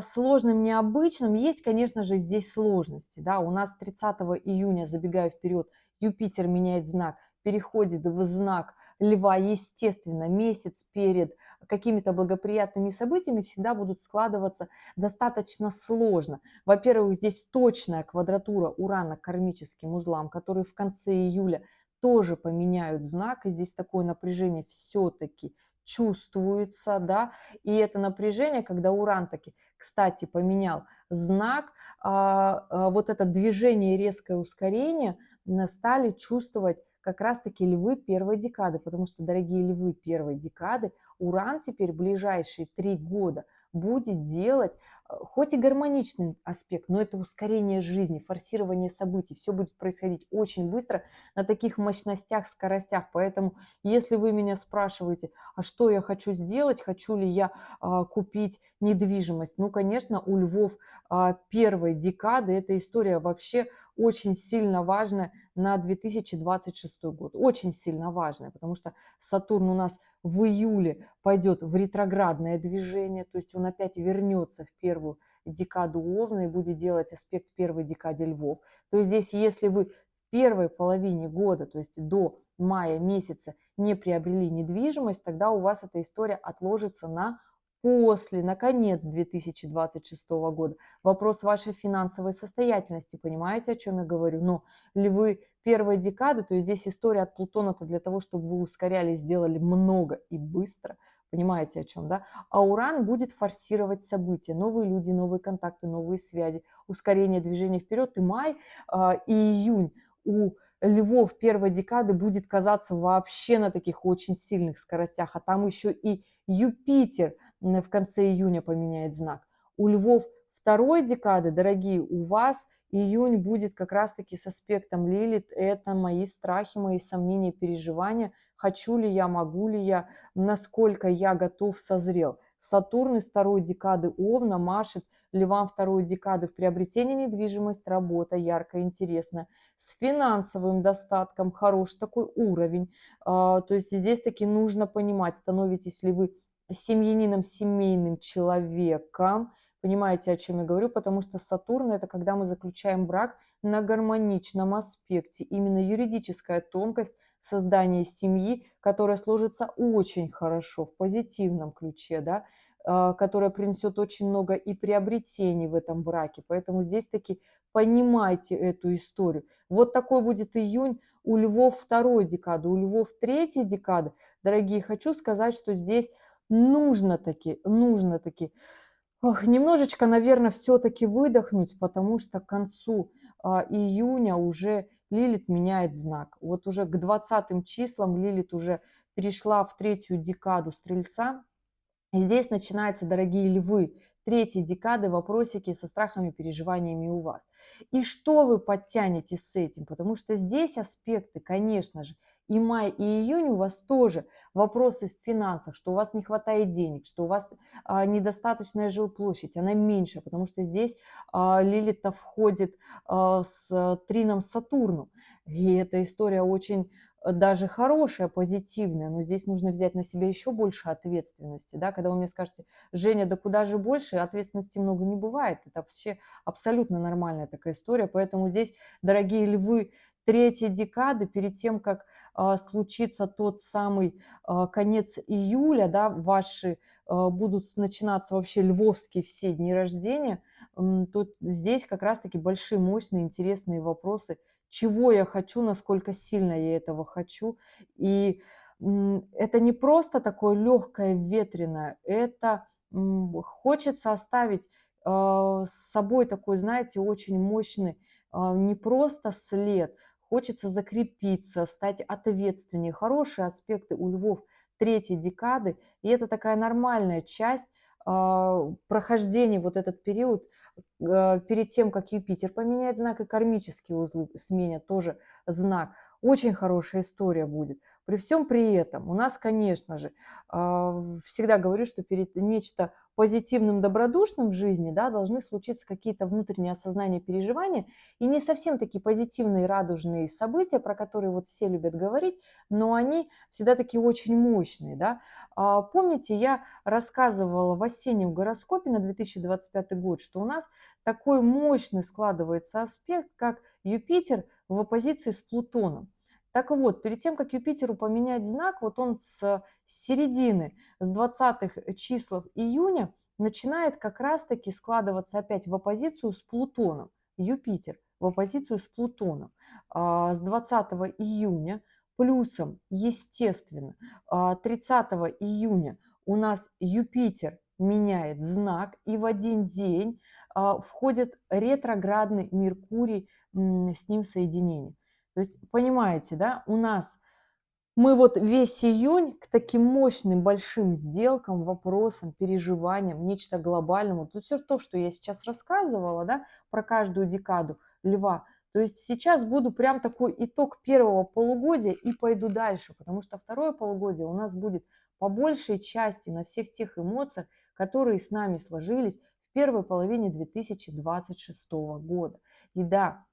сложным, необычным. Есть, конечно же, здесь сложности. Да? У нас 30 июня, забегая вперед, Юпитер меняет знак, переходит в знак Льва, естественно, месяц перед какими-то благоприятными событиями всегда будут складываться достаточно сложно. Во-первых, здесь точная квадратура Урана к кармическим узлам, которые в конце июля тоже поменяют знак, и здесь такое напряжение все-таки чувствуется, да, и это напряжение, когда Уран таки, кстати, поменял знак, вот это движение и резкое ускорение стали чувствовать как раз-таки львы первой декады, потому что, дорогие львы первой декады, Уран теперь ближайшие 3 года будет делать, хоть и гармоничный аспект, но это ускорение жизни, форсирование событий, все будет происходить очень быстро на таких мощностях, скоростях. Поэтому, если вы меня спрашиваете, а что я хочу сделать, хочу ли я купить недвижимость, ну, конечно, у львов первой декады эта история вообще очень сильно важная на 2026 год. Очень сильно важная, потому что Сатурн у нас в июле пойдет в ретроградное движение, то есть он опять вернется в первую декаду Овна и будет делать аспект первой декаде Львов. То есть здесь, если вы в первой половине года, то есть до мая месяца, не приобрели недвижимость, тогда у вас эта история отложится на после, на конец 2026 года. Вопрос вашей финансовой состоятельности, понимаете, о чем я говорю? Но львы первой декады, то есть здесь история от Плутона-то для того, чтобы вы ускорялись, сделали много и быстро, понимаете, о чем, да? А Уран будет форсировать события, новые люди, новые контакты, новые связи, ускорение движения вперед, и май, и июнь у львов первой декады будет казаться вообще на таких очень сильных скоростях, а там еще и Юпитер в конце июня поменяет знак. У львов второй декады, дорогие, у вас июнь будет как раз-таки с аспектом Лилит. Это мои страхи, мои сомнения, переживания. Хочу ли я, могу ли я, насколько я готов, созрел. Сатурн из второй декады Овна машет львам второй декады в приобретении недвижимости, работа яркая, интересная, с финансовым достатком, хороший такой уровень. То есть здесь таки нужно понимать, становитесь ли вы семьянином, семейным человеком. Понимаете, о чем я говорю? Потому что Сатурн – это когда мы заключаем брак на гармоничном аспекте. Именно юридическая тонкость создания семьи, которая сложится очень хорошо, в позитивном ключе, да, которая принесет очень много и приобретений в этом браке. Поэтому здесь таки понимайте эту историю. Вот такой будет июнь у львов второй декады, у львов третьей декады. Дорогие, хочу сказать, что здесь нужно таки немножечко, наверное, все-таки выдохнуть, потому что к концу июня уже Лилит меняет знак. Вот уже к 20 числам Лилит уже перешла в третью декаду Стрельца. И здесь начинаются, дорогие львы, третьей декады вопросики со страхами, переживаниями у вас. И что вы подтянете с этим? Потому что здесь аспекты, конечно же, и май, и июнь у вас тоже вопросы в финансах, что у вас не хватает денег, что у вас недостаточная жилплощадь, она меньше, потому что здесь Лилит-то входит с трином Сатурну. И эта история очень даже хорошая, позитивная, но здесь нужно взять на себя еще больше ответственности, да, когда вы мне скажете, Женя, да куда же больше, ответственности много не бывает, это вообще абсолютно нормальная такая история, поэтому здесь, дорогие львы, третьей декады, перед тем, как случится тот самый конец июля, да, ваши будут начинаться вообще львовские все дни рождения, тут здесь как раз-таки большие, мощные, интересные вопросы, чего я хочу, насколько сильно я этого хочу. И это не просто такое легкое, ветреное, это хочется оставить с собой такой, знаете, очень мощный, не просто след, хочется закрепиться, стать ответственнее. Хорошие аспекты у львов третьей декады, и это такая нормальная часть прохождения вот этот период перед тем, как Юпитер поменяет знак, и кармические узлы сменят тоже знак. Очень хорошая история будет. При всем при этом у нас, конечно же, всегда говорю, что перед нечто позитивным, добродушным в жизни, да, должны случиться какие-то внутренние осознания, переживания, и не совсем такие позитивные, радужные события, про которые вот все любят говорить, но они всегда такие очень мощные, да. Помните, я рассказывала в осеннем гороскопе на 2025 год, что у нас такой мощный складывается аспект, как Юпитер в оппозиции с Плутоном. Так вот, перед тем, как Юпитеру поменять знак, вот он с середины, с 20-х числов июня начинает как раз-таки складываться опять в оппозицию с Плутоном. Юпитер в оппозицию с Плутоном с 20 июня. Плюсом, естественно, 30 июня у нас Юпитер меняет знак, и в один день входит ретроградный Меркурий, с ним соединение. То есть, понимаете, да, у нас мы вот весь июнь к таким мощным большим сделкам, вопросам, переживаниям, нечто глобальному. То все то, что я сейчас рассказывала, да, про каждую декаду льва. То есть сейчас буду прям такой итог первого полугодия и пойду дальше, потому что второе полугодие у нас будет по большей части на всех тех эмоциях, которые с нами сложились в первой половине 2026 года. И да,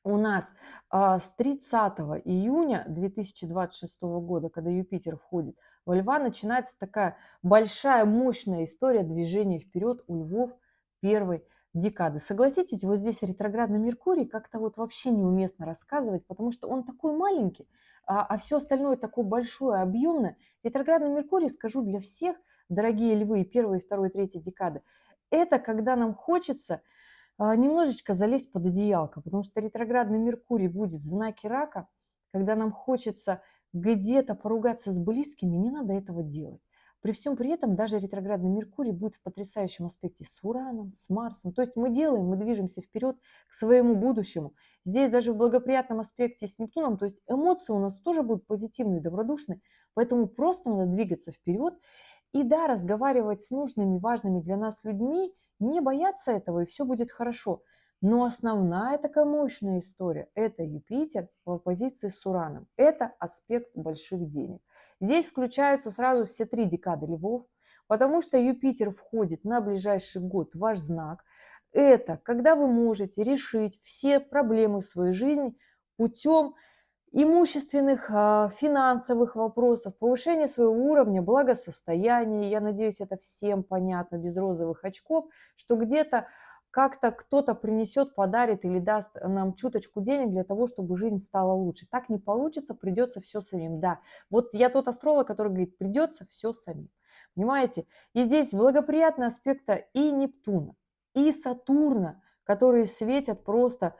у нас с 30 июня 2026 года, когда Юпитер входит во Льва, начинается такая большая, мощная история движения вперед у львов первой декады. Согласитесь, вот здесь ретроградный Меркурий как-то вот вообще неуместно рассказывать, потому что он такой маленький, а все остальное такое большое, объемное. Ретроградный Меркурий, скажу для всех, дорогие львы, первой, второй, третьей декады, это когда нам хочется немножечко залезть под одеялко, потому что ретроградный Меркурий будет в знаке рака, когда нам хочется где-то поругаться с близкими, не надо этого делать. При всем при этом даже ретроградный Меркурий будет в потрясающем аспекте с Ураном, с Марсом. То есть мы делаем, мы движемся вперед к своему будущему. Здесь даже в благоприятном аспекте с Нептуном, то есть эмоции у нас тоже будут позитивные, добродушные, поэтому просто надо двигаться вперед и да, разговаривать с нужными, важными для нас людьми, не бояться этого, и все будет хорошо. Но основная такая мощная история – это Юпитер в оппозиции с Ураном. Это аспект больших денег. Здесь включаются сразу все три декады львов, потому что Юпитер входит на ближайший год в ваш знак. Это когда вы можете решить все проблемы в своей жизни путем имущественных, финансовых вопросов, повышение своего уровня благосостояния. Я надеюсь, это всем понятно, без розовых очков, что где-то как-то кто-то принесет, подарит или даст нам чуточку денег для того, чтобы жизнь стала лучше. Так не получится, придется все самим. Да, вот я тот астролог, который говорит, придется все самим. Понимаете? И здесь благоприятные аспекты и Нептуна, и Сатурна, которые светят просто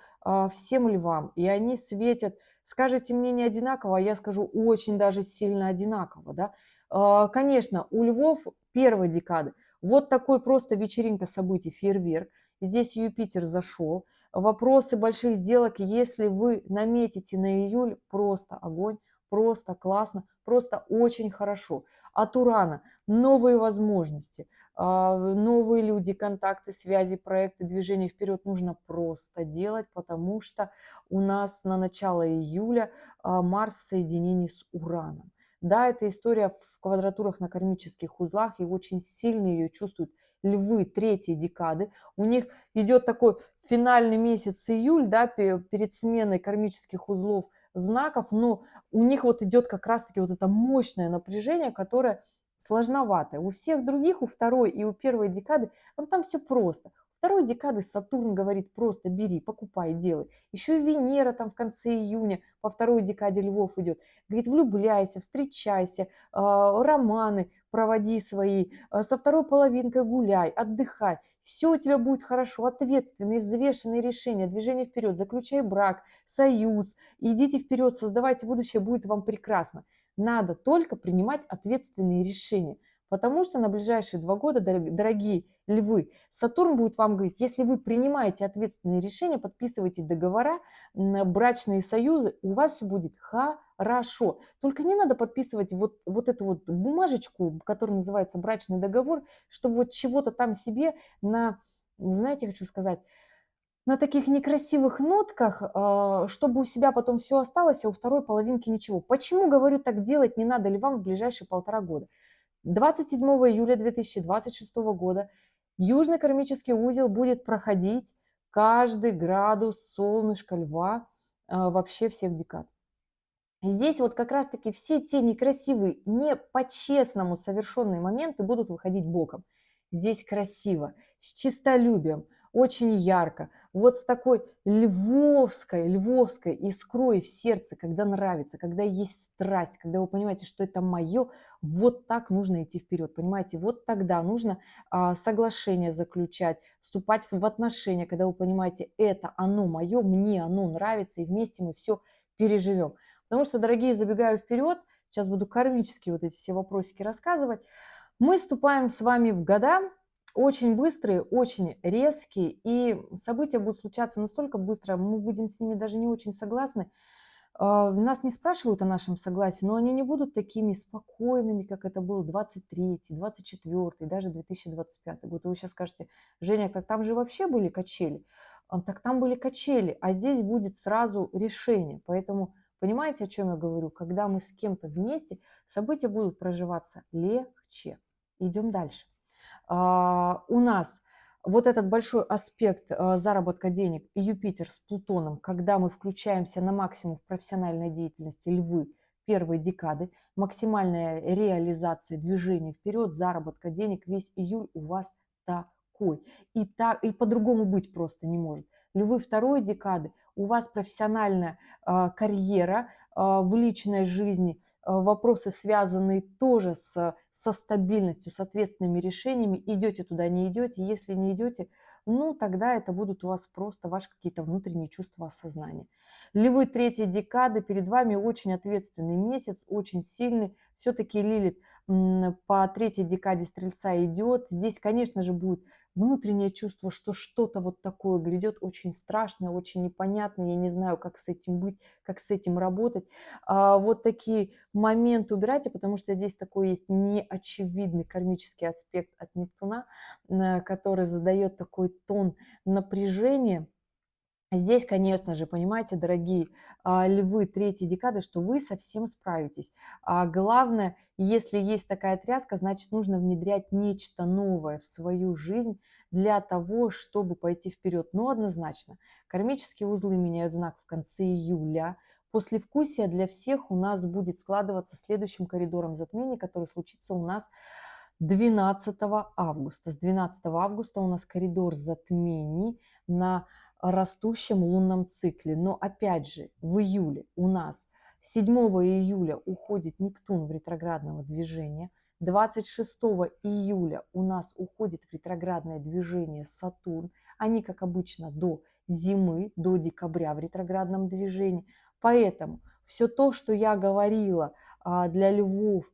всем львам. И они светят. Скажете мне не одинаково, а я скажу очень даже сильно одинаково. Да? Конечно, у львов первой декады вот такой просто вечеринка событий, фейерверк. Здесь Юпитер зашел. Вопросы больших сделок, если вы наметите на июль, просто огонь, просто классно, просто очень хорошо. От Урана новые возможности, новые люди, контакты, связи, проекты, движение вперед нужно просто делать, потому что у нас на начало июля Марс в соединении с Ураном. Да, эта история в квадратурах на кармических узлах, и очень сильно ее чувствуют львы третьей декады. У них идет такой финальный месяц июль, да, перед сменой кармических узлов знаков, но у них вот идет как раз-таки вот это мощное напряжение, которое сложноватое. У всех других, у второй и у первой декады, вот там все просто. Второй декады Сатурн говорит просто бери, покупай, делай. Еще и Венера там в конце июня по второй декаде львов идет. Говорит, влюбляйся, встречайся, романы проводи свои, со второй половинкой гуляй, отдыхай. Все у тебя будет хорошо, ответственные, взвешенные решения, движение вперед, заключай брак, союз, идите вперед, создавайте будущее, будет вам прекрасно. Надо только принимать ответственные решения. Потому что на ближайшие 2 года, дорогие львы, Сатурн будет вам говорить, если вы принимаете ответственные решения, подписываете договора, брачные союзы, у вас все будет хорошо. Только не надо подписывать вот эту вот бумажечку, которая называется брачный договор, чтобы вот чего-то там себе на, знаете, хочу сказать, на таких некрасивых нотках, чтобы у себя потом все осталось, а у второй половинки ничего. Почему, говорю, так делать не надо львам в ближайшие 1,5 года? 27 июля 2026 года южный кармический узел будет проходить каждый градус солнышка льва вообще всех декад. Здесь вот как раз-таки все те некрасивые, не по-честному совершенные моменты будут выходить боком. Здесь красиво, с честолюбием, очень ярко, вот с такой львовской искрой в сердце, когда нравится, когда есть страсть, когда вы понимаете, что это мое, вот так нужно идти вперед, понимаете? Вот тогда нужно соглашение заключать, вступать в отношения, когда вы понимаете, это оно мое, мне оно нравится, и вместе мы все переживем. Потому что, дорогие, забегаю вперед, сейчас буду кармические вот эти все вопросики рассказывать. Мы вступаем с вами в года очень быстрые, очень резкие, и события будут случаться настолько быстро, мы будем с ними даже не очень согласны. Нас не спрашивают о нашем согласии, но они не будут такими спокойными, как это был 23-й, 24-й, даже 2025 год. И вы сейчас скажете: Женя, так там же вообще были качели. Так там были качели, а здесь будет сразу решение. Поэтому понимаете, о чем я говорю? Когда мы с кем-то вместе, события будут проживаться легче. Идем дальше. У нас вот этот большой аспект заработка денег и Юпитер с Плутоном, когда мы включаемся на максимум в профессиональной деятельности, львы, первой декады, максимальная реализация движения вперед, заработка денег, весь июль у вас такой. И по-другому быть просто не может. Львы второй декады, у вас профессиональная карьера в личной жизни, вопросы, связанные тоже со стабильностью, с ответственными решениями. Идете туда, не идете. Если не идете, ну, тогда это будут у вас просто ваши какие-то внутренние чувства осознания. Львы третьей декады, перед вами очень ответственный месяц, очень сильный. Все-таки Лилит по третьей декаде Стрельца идет. Здесь, конечно же, будет внутреннее чувство, что что-то вот такое грядет, очень страшное, очень непонятное. Я не знаю, как с этим быть, как с этим работать. Вот такие моменты убирайте, потому что здесь такой есть неочевидный кармический аспект от Нептуна, который задает такой тон напряжения. Здесь, конечно же, понимаете, дорогие львы третьей декады, что вы совсем справитесь. Главное, если есть такая тряска, значит, нужно внедрять нечто новое в свою жизнь для того, чтобы пойти вперед. Но однозначно, кармические узлы меняют знак в конце июля. Послевкусие для всех у нас будет складываться следующим коридором затмений, который случится у нас 12 августа. С 12 августа у нас коридор затмений на растущем лунном цикле. Но опять же, в июле у нас 7 июля уходит Нептун в ретроградного движения. 26 июля у нас уходит в ретроградное движение Сатурн. Они, как обычно, до зимы, до декабря в ретроградном движении. Поэтому все то, что я говорила для львов,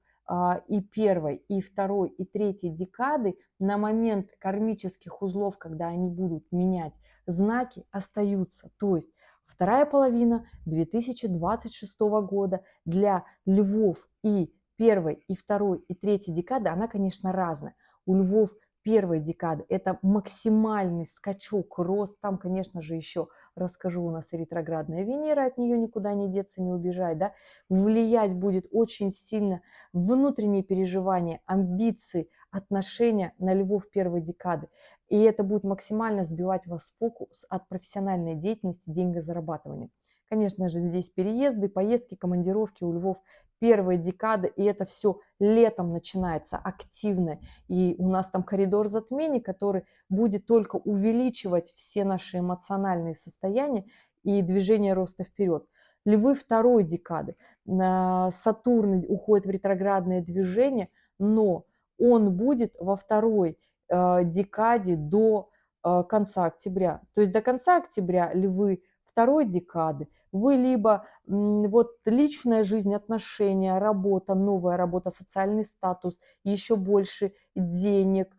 и первой, и второй, и третьей декады на момент кармических узлов, когда они будут менять знаки, остаются. То есть вторая половина 2026 года для львов и первой, и второй, и третьей декады, она, конечно, разная. У львов первой декады это максимальный скачок, рост. Там, конечно же, еще расскажу, у нас и ретроградная Венера, от нее никуда не деться, не убежать, да, влиять будет очень сильно внутренние переживания, амбиции, отношения на львов первой декады. И это будет максимально сбивать вас с фокус от профессиональной деятельности, деньгозарабатывания. Конечно же, здесь переезды, поездки, командировки у львов первой декады, и это все летом начинается активно. И у нас там коридор затмений, который будет только увеличивать все наши эмоциональные состояния и движение роста вперед. Львы второй декады. Сатурн уходит в ретроградное движение, но он будет во второй декаде до конца октября. То есть до конца октября львы второй декады, вы либо вот личная жизнь, отношения, работа, новая работа, социальный статус, еще больше денег,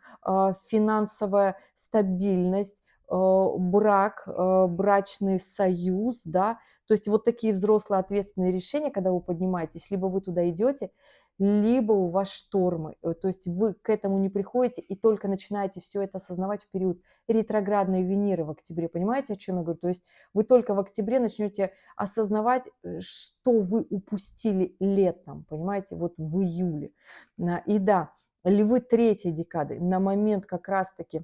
финансовая стабильность, брак, брачный союз, да, то есть вот такие взрослые ответственные решения, когда вы поднимаетесь, либо вы туда идете, либо у вас штормы. То есть вы к этому не приходите и только начинаете все это осознавать в период ретроградной Венеры в октябре. Понимаете, о чем я говорю? То есть вы только в октябре начнете осознавать, что вы упустили летом, понимаете, вот в июле. И да, львы третьей декады на момент как раз-таки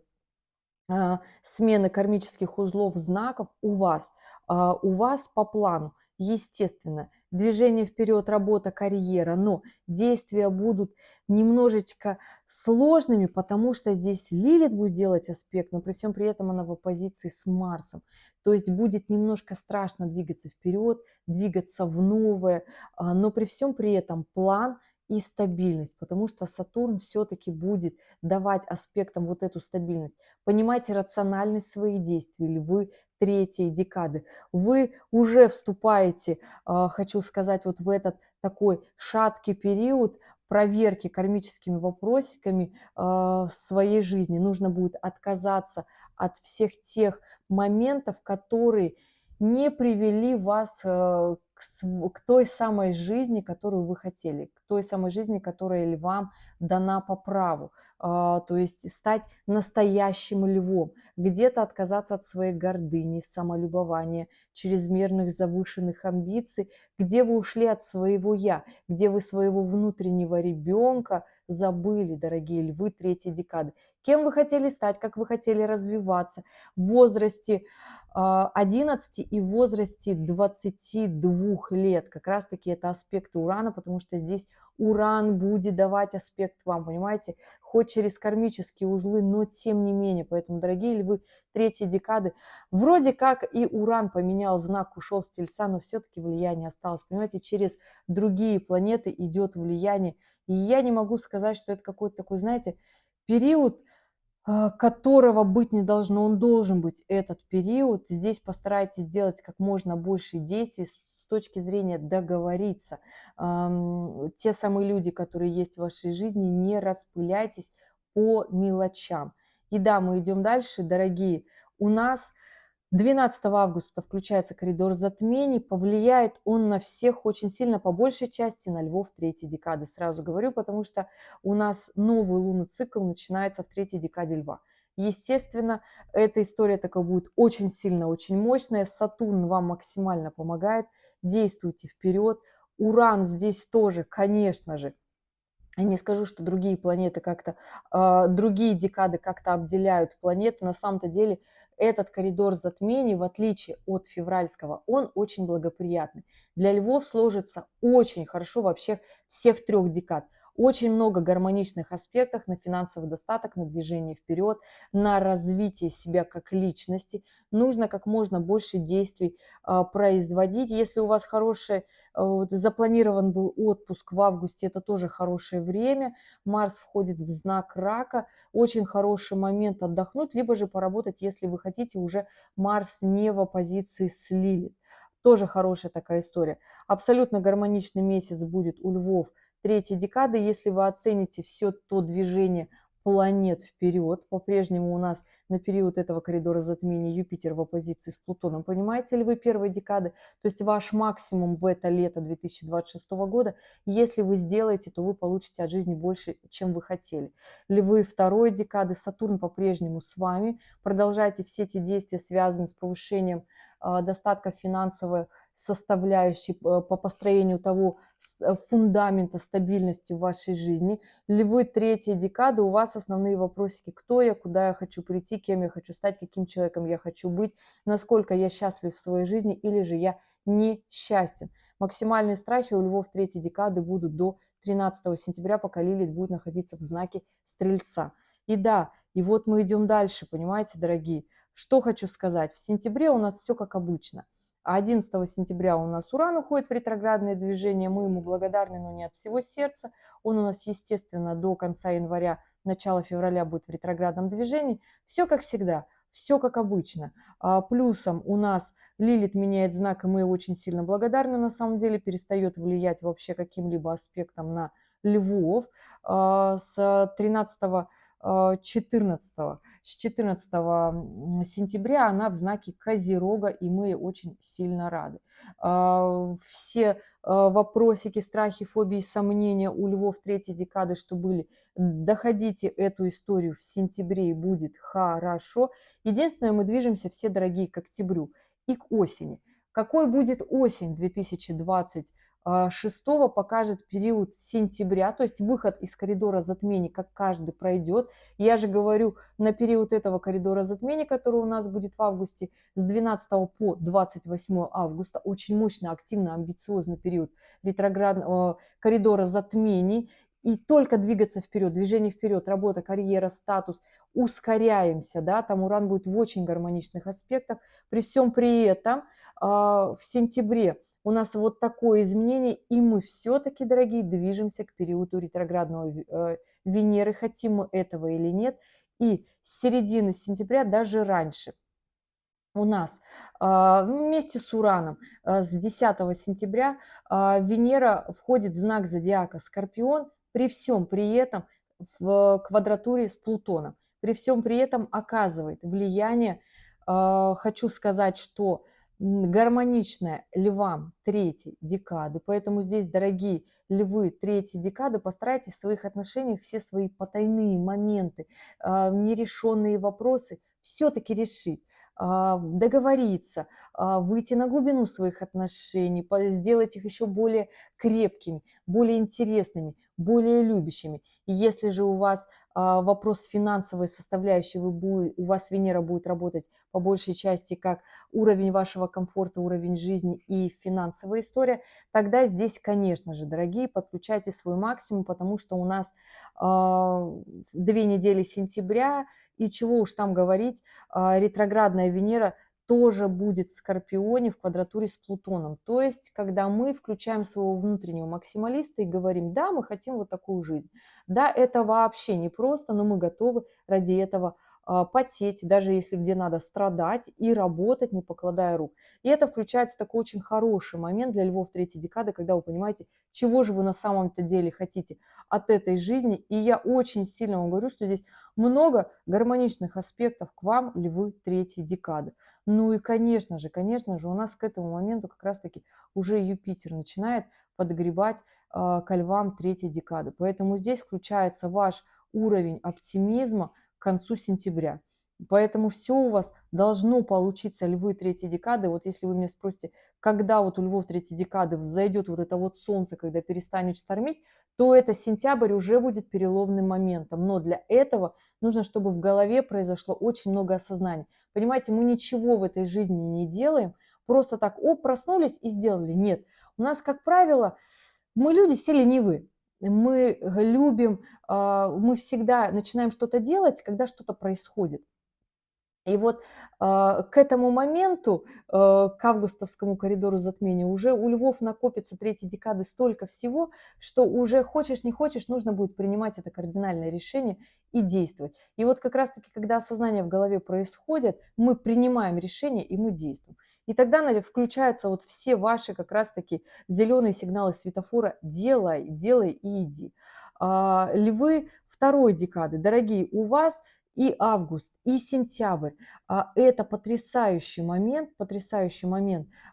смены кармических узлов знаков у вас по плану, естественно, движение вперед, работа, карьера, но действия будут немножечко сложными, потому что здесь Лилит будет делать аспект, но при всем при этом она в оппозиции с Марсом. То есть будет немножко страшно двигаться вперед, двигаться в новое, но при всем при этом план и стабильность, потому что Сатурн все-таки будет давать аспектам вот эту стабильность. Понимайте рациональность своих действий, львы третьей декады. Вы уже вступаете, хочу сказать, вот в этот такой шаткий период проверки кармическими вопросиками своей жизни. Нужно будет отказаться от всех тех моментов, которые не привели вас к той самой жизни, которую вы хотели, к той самой жизни, которая вам дана по праву. То есть стать настоящим львом, где-то отказаться от своей гордыни, самолюбования, чрезмерных завышенных амбиций, где вы ушли от своего «я», где вы своего внутреннего ребенка забыли, дорогие львы третьей декады. Кем вы хотели стать, как вы хотели развиваться в возрасте 11 и в возрасте 22 лет. Как раз-таки это аспекты Урана, потому что здесь Уран будет давать аспект вам, понимаете, хоть через кармические узлы, но тем не менее. Поэтому, дорогие львы третьей декады, вроде как и Уран поменял знак, ушел с Тельца, но все-таки влияние осталось. Понимаете, через другие планеты идет влияние. И я не могу сказать, что это какой-то такой, знаете, период, которого быть не должно, он должен быть этот период. Здесь постарайтесь сделать как можно больше действий с точки зрения договориться. Те самые люди, которые есть в вашей жизни, не распыляйтесь по мелочам. И да, мы идем дальше, дорогие. У нас 12 августа включается коридор затмений, повлияет он на всех очень сильно, по большей части на львов третьей декады. Сразу говорю, потому что у нас новый лунный цикл начинается в третьей декаде льва. Естественно, эта история такая будет очень сильно, очень мощная. Сатурн вам максимально помогает. Действуйте вперед. Уран здесь тоже, конечно же. Я не скажу, что другие планеты как-то, другие декады как-то обделяют планеты. На самом-то деле этот коридор затмений, в отличие от февральского, он очень благоприятный. Для львов сложится очень хорошо вообще всех трех декад. Очень много гармоничных аспектов на финансовый достаток, на движение вперед, на развитие себя как личности. Нужно как можно больше действий производить. Если у вас хорошее вот, запланирован был отпуск в августе, это тоже хорошее время. Марс входит в знак рака. Очень хороший момент отдохнуть, либо же поработать, если вы хотите, уже Марс не в оппозиции с Лилит. Тоже хорошая такая история. Абсолютно гармоничный месяц будет у львов третьей декады. Если вы оцените все то движение планет вперед, по-прежнему у нас на период этого коридора затмений Юпитер в оппозиции с Плутоном. Понимаете ли вы первой декады? То есть ваш максимум в это лето 2026 года, если вы сделаете, то вы получите от жизни больше, чем вы хотели. Львы второй декады, Сатурн по-прежнему с вами. Продолжайте все эти действия, связанные с повышением достатка финансовой составляющей по построению того фундамента стабильности в вашей жизни. Львы третьей декады, у вас основные вопросики: кто я, куда я хочу прийти, кем я хочу стать, каким человеком я хочу быть, насколько я счастлив в своей жизни или же я несчастен. Максимальные страхи у львов третьей декады будут до 13 сентября, пока Лилит будет находиться в знаке Стрельца. И да, и вот мы идем дальше, понимаете, дорогие. Что хочу сказать. В сентябре у нас все как обычно. А 11 сентября у нас Уран уходит в ретроградное движение. Мы ему благодарны, но не от всего сердца. Он у нас, естественно, до конца января, начала февраля будет в ретроградном движении. Все как всегда, все как обычно. Плюсом у нас Лилит меняет знак, и мы очень сильно благодарны. На самом деле перестает влиять вообще каким-либо аспектом на львов. С 13 14, с 14 сентября она в знаке Козерога, и мы очень сильно рады. Все вопросики, страхи, фобии, сомнения у львов третьей декады, что были, доходите эту историю в сентябре, и будет хорошо. Единственное, мы движемся все, дорогие, к октябрю и к осени. Какой будет осень 2026 6 покажет период сентября, то есть выход из коридора затмений, как каждый пройдет. Я же говорю, на период этого коридора затмений, который у нас будет в августе, с 12 по 28 августа, очень мощный, активный, амбициозный период ретроградного коридора затмений, и только двигаться вперед, движение вперед, работа, карьера, статус, ускоряемся, да, там Уран будет в очень гармоничных аспектах. При всем при этом в сентябре у нас вот такое изменение, и мы все-таки, дорогие, движемся к периоду ретроградного Венеры, хотим мы этого или нет, и с середины сентября, даже раньше, у нас вместе с Ураном с 10 сентября Венера входит в знак зодиака Скорпион, при всем при этом в квадратуре с Плутоном, при всем при этом оказывает влияние, хочу сказать, что гармоничная львам третьей декады, поэтому здесь, дорогие львы третьей декады, постарайтесь в своих отношениях все свои потайные моменты, нерешенные вопросы все-таки решить, договориться, выйти на глубину своих отношений, сделать их еще более крепкими, более интересными, более любящими. И если же у вас вопрос финансовой составляющей, у вас Венера будет работать по большей части как уровень вашего комфорта, уровень жизни и финансовая история, тогда здесь, конечно же, дорогие, подключайте свой максимум, потому что у нас 2 недели сентября, и чего уж там говорить, ретроградная Венера тоже будет в Скорпионе в квадратуре с Плутоном. То есть, когда мы включаем своего внутреннего максималиста и говорим, да, мы хотим вот такую жизнь. Да, это вообще непросто, но мы готовы ради этого потеть, даже если где надо страдать и работать, не покладая рук. И это включается такой очень хороший момент для львов третьей декады, когда вы понимаете, чего же вы на самом-то деле хотите от этой жизни. И я очень сильно вам говорю, что здесь много гармоничных аспектов к вам, львы третьей декады. Ну и, конечно же, у нас к этому моменту как раз-таки уже Юпитер начинает подгребать ко львам третьей декады. Поэтому здесь включается ваш уровень оптимизма к концу сентября. Поэтому все у вас должно получиться, львы третьей декады. Вот если вы меня спросите, когда вот у львов третьей декады взойдет вот это вот солнце, когда перестанет штормить, то это сентябрь уже будет переломным моментом. Но для этого нужно, чтобы в голове произошло очень много осознания. Понимаете, мы ничего в этой жизни не делаем, просто так, проснулись и сделали. Нет, у нас, как правило, мы люди все ленивые. Мы любим, мы всегда начинаем что-то делать, когда что-то происходит. И вот к этому моменту, к августовскому коридору затмения, уже у львов накопится третьей декады столько всего, что уже хочешь не хочешь, нужно будет принимать это кардинальное решение и действовать. И вот как раз-таки, когда осознание в голове происходит, мы принимаем решение и мы действуем. И тогда, Надя, включаются вот все ваши как раз-таки зеленые сигналы светофора «делай, делай и иди». Львы второй декады, дорогие, у вас и август, и сентябрь. Это потрясающий момент,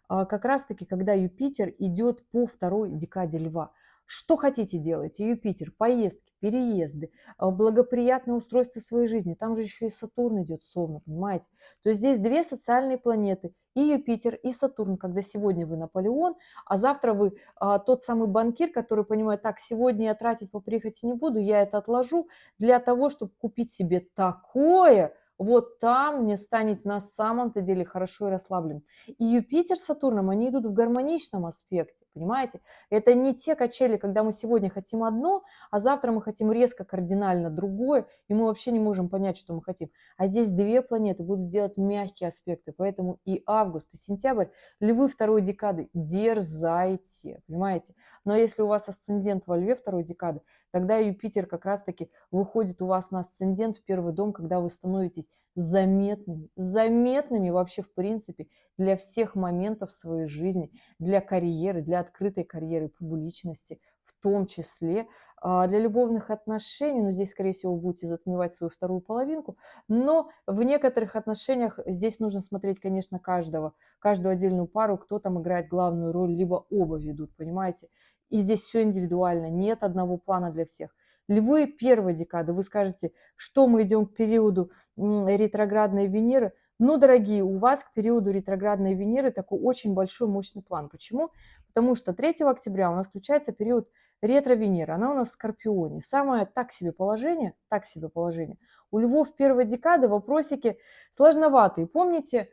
как раз-таки, когда Юпитер идет по второй декаде Льва. Что хотите делайте, Юпитер, поездки, переезды, благоприятное устройство своей жизни. Там же еще и Сатурн идет с Овна, понимаете? То есть здесь две социальные планеты, и Юпитер, и Сатурн, когда сегодня вы Наполеон, а завтра вы тот самый банкир, который понимает, так, сегодня я тратить по прихоти не буду, я это отложу, для того, чтобы купить себе такое, вот там мне станет на самом-то деле хорошо и расслаблен. И Юпитер с Сатурном, они идут в гармоничном аспекте, понимаете? Это не те качели, когда мы сегодня хотим одно, а завтра мы хотим резко кардинально другое, и мы вообще не можем понять, что мы хотим. А здесь две планеты будут делать мягкие аспекты, поэтому и август, и сентябрь, львы второй декады, дерзайте, понимаете? Но если у вас асцендент во льве второй декады, тогда Юпитер как раз-таки выходит у вас на асцендент в первый дом, когда вы становитесь заметными вообще в принципе для всех моментов своей жизни, для карьеры, для открытой карьеры, публичности, в том числе для любовных отношений, но здесь, скорее всего, вы будете затмевать свою вторую половинку, но в некоторых отношениях здесь нужно смотреть, конечно, каждую отдельную пару, кто там играет главную роль, либо оба ведут, понимаете? И здесь все индивидуально, нет одного плана для всех. Львы первой декады, вы скажете, что мы идем к периоду ретроградной Венеры, Ну, дорогие, у вас к периоду ретроградной Венеры такой очень большой мощный план. Почему? Потому что 3 октября у нас включается период ретро-Венеры. Она у нас в Скорпионе. Самое так себе положение, так себе положение. У львов первой декады вопросики сложноватые. Помните,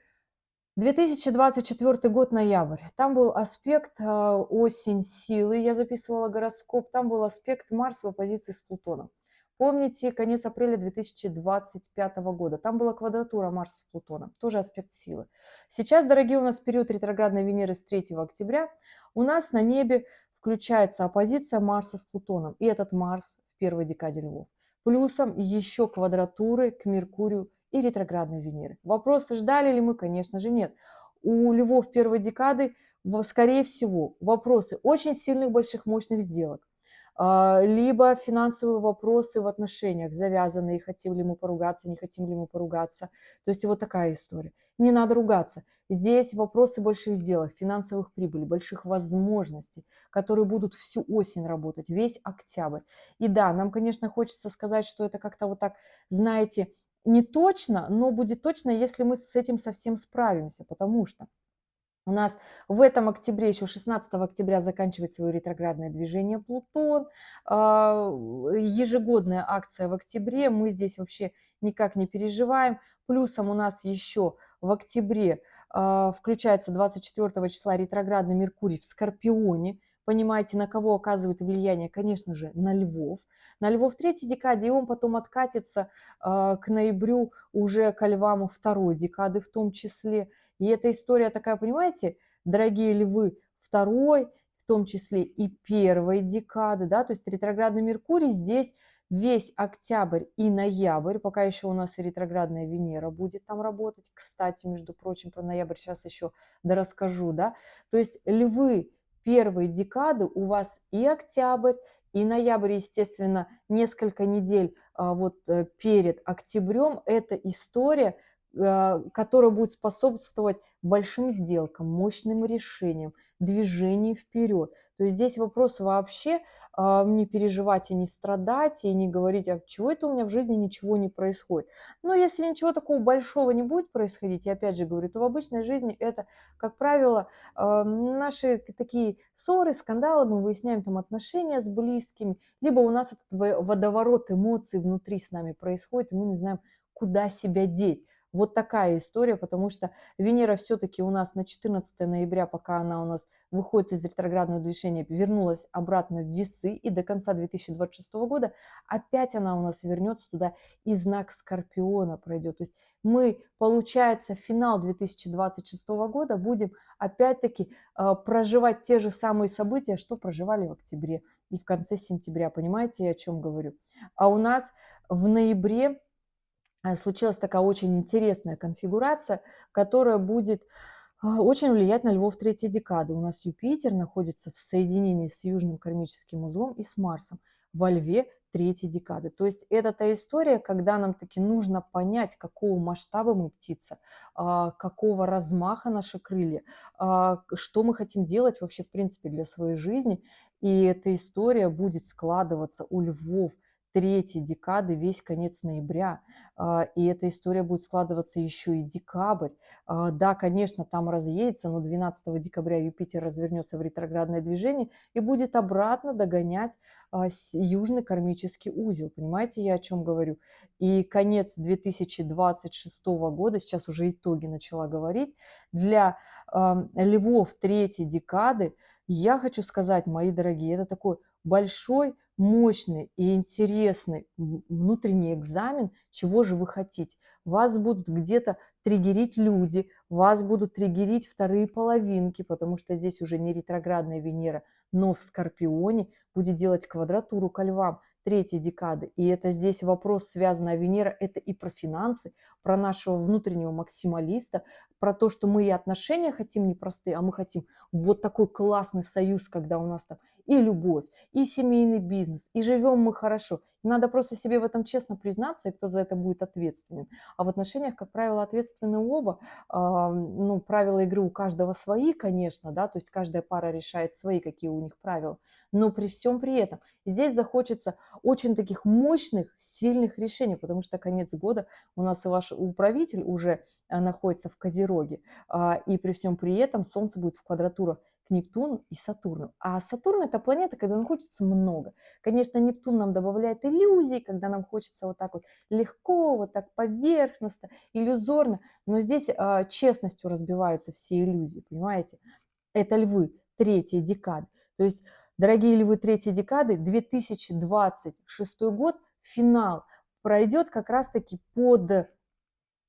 2024 год, ноябрь. Там был аспект осень силы, я записывала гороскоп. Там был аспект Марс в оппозиции с Плутоном. Помните, конец апреля 2025 года. Там была квадратура Марса с Плутоном, тоже аспект силы. Сейчас, дорогие, у нас период ретроградной Венеры с 3 октября. У нас на небе включается оппозиция Марса с Плутоном. И этот Марс в первой декаде львов. Плюсом еще квадратуры к Меркурию и ретроградной Венеры. Вопросы, ждали ли мы? Конечно же, нет. У львов первой декады, скорее всего, вопросы очень сильных, больших, мощных сделок, либо финансовые вопросы в отношениях, завязанные, хотим ли мы поругаться, не хотим ли мы поругаться. То есть вот такая история. Не надо ругаться. Здесь вопросы больших сделок, финансовых прибылей, больших возможностей, которые будут всю осень работать, весь октябрь. И да, нам, конечно, хочется сказать, что это как-то вот так, знаете, не точно, но будет точно, если мы с этим совсем справимся, потому что у нас в этом октябре, еще 16 октября, заканчивает свое ретроградное движение Плутон. Ежегодная акция в октябре, мы здесь вообще никак не переживаем. Плюсом у нас еще в октябре включается 24 числа ретроградный Меркурий в Скорпионе. Понимаете, на кого оказывает влияние? Конечно же, на львов. На львов в третьей декаде, и он потом откатится к ноябрю уже ко львам второй декады в том числе. И эта история такая, понимаете, дорогие львы, второй, в том числе и первой декады, да, то есть ретроградный Меркурий здесь весь октябрь и ноябрь, пока еще у нас и ретроградная Венера будет там работать, кстати, между прочим, про ноябрь сейчас еще дорасскажу, да, то есть львы первой декады у вас и октябрь, и ноябрь, естественно, несколько недель перед октябрем, эта история, которая будет способствовать большим сделкам, мощным решениям, движению вперед. То есть здесь вопрос вообще не переживать и не страдать, и не говорить, а чего это у меня в жизни ничего не происходит. Но если ничего такого большого не будет происходить, я опять же говорю, то в обычной жизни это, как правило, наши такие ссоры, скандалы, мы выясняем там отношения с близкими, либо у нас этот водоворот эмоций внутри с нами происходит, и мы не знаем, куда себя деть. Вот такая история, потому что Венера все-таки у нас на 14 ноября, пока она у нас выходит из ретроградного движения, вернулась обратно в весы, и до конца 2026 года опять она у нас вернется туда, и знак Скорпиона пройдет. То есть мы, получается, финал 2026 года будем опять-таки проживать те же самые события, что проживали в октябре и в конце сентября. Понимаете, я о чем говорю? А у нас в ноябре случилась такая очень интересная конфигурация, которая будет очень влиять на львов третьей декады. У нас Юпитер находится в соединении с южным кармическим узлом и с Марсом во льве третьей декады. То есть это та история, когда нам таки нужно понять, какого масштаба мы птица, какого размаха наши крылья, что мы хотим делать вообще в принципе для своей жизни. И эта история будет складываться у львов третьей декады весь конец ноября. И эта история будет складываться еще и декабрь. Да, конечно, там разъедется, но 12 декабря Юпитер развернется в ретроградное движение и будет обратно догонять южный кармический узел. Понимаете, я о чем говорю? И конец 2026 года, сейчас уже итоги начала говорить, для львов третьей декады, я хочу сказать, мои дорогие, это такой большой, мощный и интересный внутренний экзамен, чего же вы хотите. Вас будут где-то триггерить люди, вас будут триггерить вторые половинки, потому что здесь уже не ретроградная Венера, но в Скорпионе будет делать квадратуру ко львам третьей декады. И это здесь вопрос, связанный Венера, это и про финансы, про нашего внутреннего максималиста, про то, что мы и отношения хотим непростые, а мы хотим вот такой классный союз, когда у нас там и любовь, и семейный бизнес, и живем мы хорошо. И надо просто себе в этом честно признаться, и кто за это будет ответственен. А в отношениях, как правило, ответственны оба. Ну, правила игры у каждого свои, конечно, да, то есть каждая пара решает свои, какие у них правила. Но при всем при этом здесь захочется очень таких мощных, сильных решений, потому что конец года у нас и ваш управитель уже находится в Козероге, и при всем при этом Солнце будет в квадратурах к Нептуну и Сатурну. А Сатурн – это планета, когда нам хочется много. Конечно, Нептун нам добавляет иллюзий, когда нам хочется вот так вот легко, вот так поверхностно, иллюзорно, но здесь честностью разбиваются все иллюзии, понимаете? Это львы, третья декада. То есть, дорогие львы третьей декады, 2026 год, финал, пройдет как раз-таки под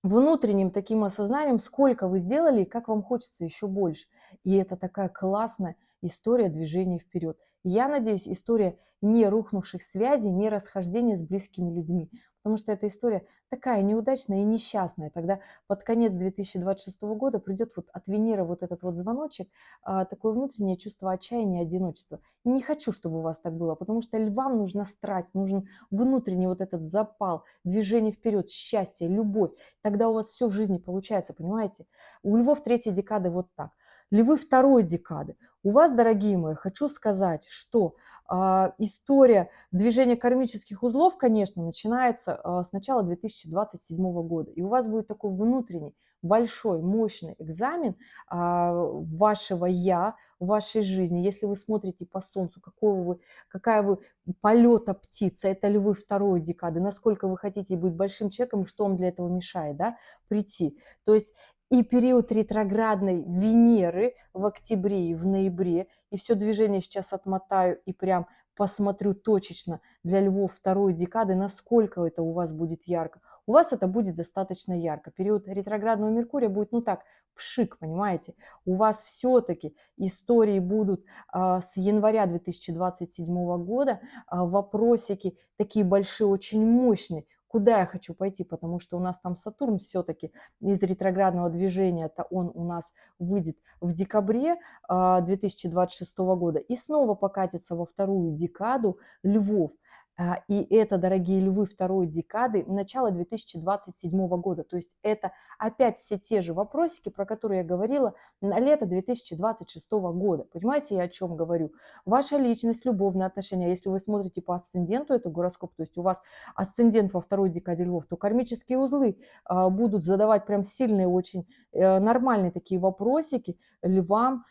внутренним таким осознанием, сколько вы сделали и как вам хочется еще больше. И это такая классная история движения вперед. Я надеюсь, история не рухнувших связей, не расхождения с близкими людьми. Потому что эта история такая неудачная и несчастная. Тогда под конец 2026 года придет вот от Венеры вот этот вот звоночек, такое внутреннее чувство отчаяния и одиночества. Не хочу, чтобы у вас так было, потому что львам нужна страсть, нужен внутренний вот этот запал, движение вперед, счастье, любовь. Тогда у вас все в жизни получается, понимаете? У львов третьей декады вот так. Львы второй декады. У вас, дорогие мои, хочу сказать, что история движения кармических узлов, конечно, начинается с начала 2027 года. И у вас будет такой внутренний, большой, мощный экзамен вашего «я», в вашей жизни. Если вы смотрите по Солнцу, какая вы полета птица, это львы второй декады, насколько вы хотите быть большим человеком, что вам для этого мешает, да, прийти. То есть и период ретроградной Венеры в октябре и в ноябре, и все движение сейчас отмотаю и прям посмотрю точечно для львов второй декады, насколько это у вас будет ярко. У вас это будет достаточно ярко. Период ретроградного Меркурия будет, ну так, пшик, понимаете. У вас все-таки истории будут с января 2027 года, вопросики такие большие, очень мощные. Куда я хочу пойти, потому что у нас там Сатурн все-таки из ретроградного движения, это он у нас выйдет в декабре 2026 года и снова покатится во вторую декаду львов. И это, дорогие львы, второй декады, начало 2027 года. То есть это опять все те же вопросики, про которые я говорила на лето 2026 года. Понимаете, я о чем говорю? Ваша личность, любовные отношения. Если вы смотрите по асценденту, это гороскоп, то есть у вас асцендент во второй декаде львов, то кармические узлы будут задавать прям сильные, очень нормальные такие вопросики львам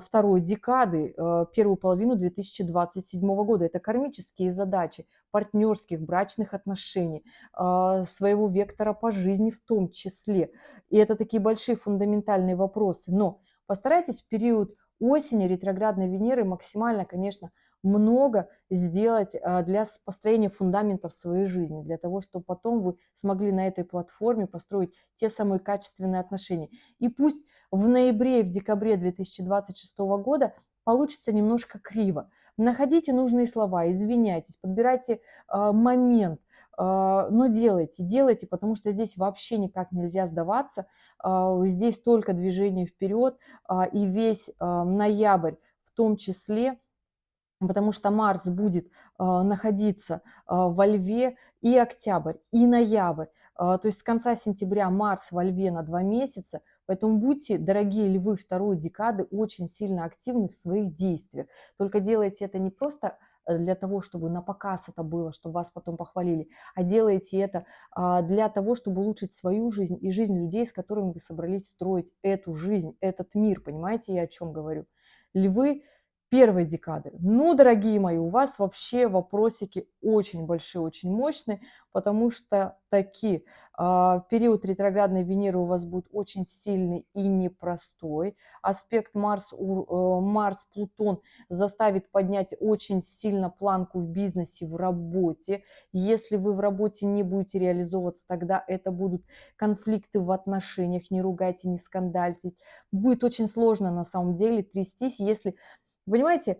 второй декады, первую половину 2027 года. Это кармические задачи партнерских, брачных отношений, своего вектора по жизни в том числе. И это такие большие фундаментальные вопросы. Но постарайтесь в период осени ретроградной Венеры максимально, конечно, много сделать для построения фундаментов своей жизни, для того, чтобы потом вы смогли на этой платформе построить те самые качественные отношения. И пусть в ноябре и в декабре 2026 года получится немножко криво. Находите нужные слова, извиняйтесь, подбирайте момент, но делайте, потому что здесь вообще никак нельзя сдаваться. Здесь только движение вперед, и весь ноябрь в том числе, потому что Марс будет находиться во Льве и октябрь, и ноябрь. То есть с конца сентября Марс во Льве на 2 месяца, поэтому будьте, дорогие львы второй декады, очень сильно активны в своих действиях. Только делайте это не просто для того, чтобы на показ это было, чтобы вас потом похвалили, а делайте это для того, чтобы улучшить свою жизнь и жизнь людей, с которыми вы собрались строить эту жизнь, этот мир. Понимаете, я о чем говорю? Львы первой декады. Ну, дорогие мои, у вас вообще вопросики очень большие, очень мощные, потому что таки период ретроградной Венеры у вас будет очень сильный и непростой. Аспект Марс-Плутон заставит поднять очень сильно планку в бизнесе, в работе. Если вы в работе не будете реализовываться, тогда это будут конфликты в отношениях, не ругайте, не скандальтесь. Будет очень сложно на самом деле трястись, если понимаете,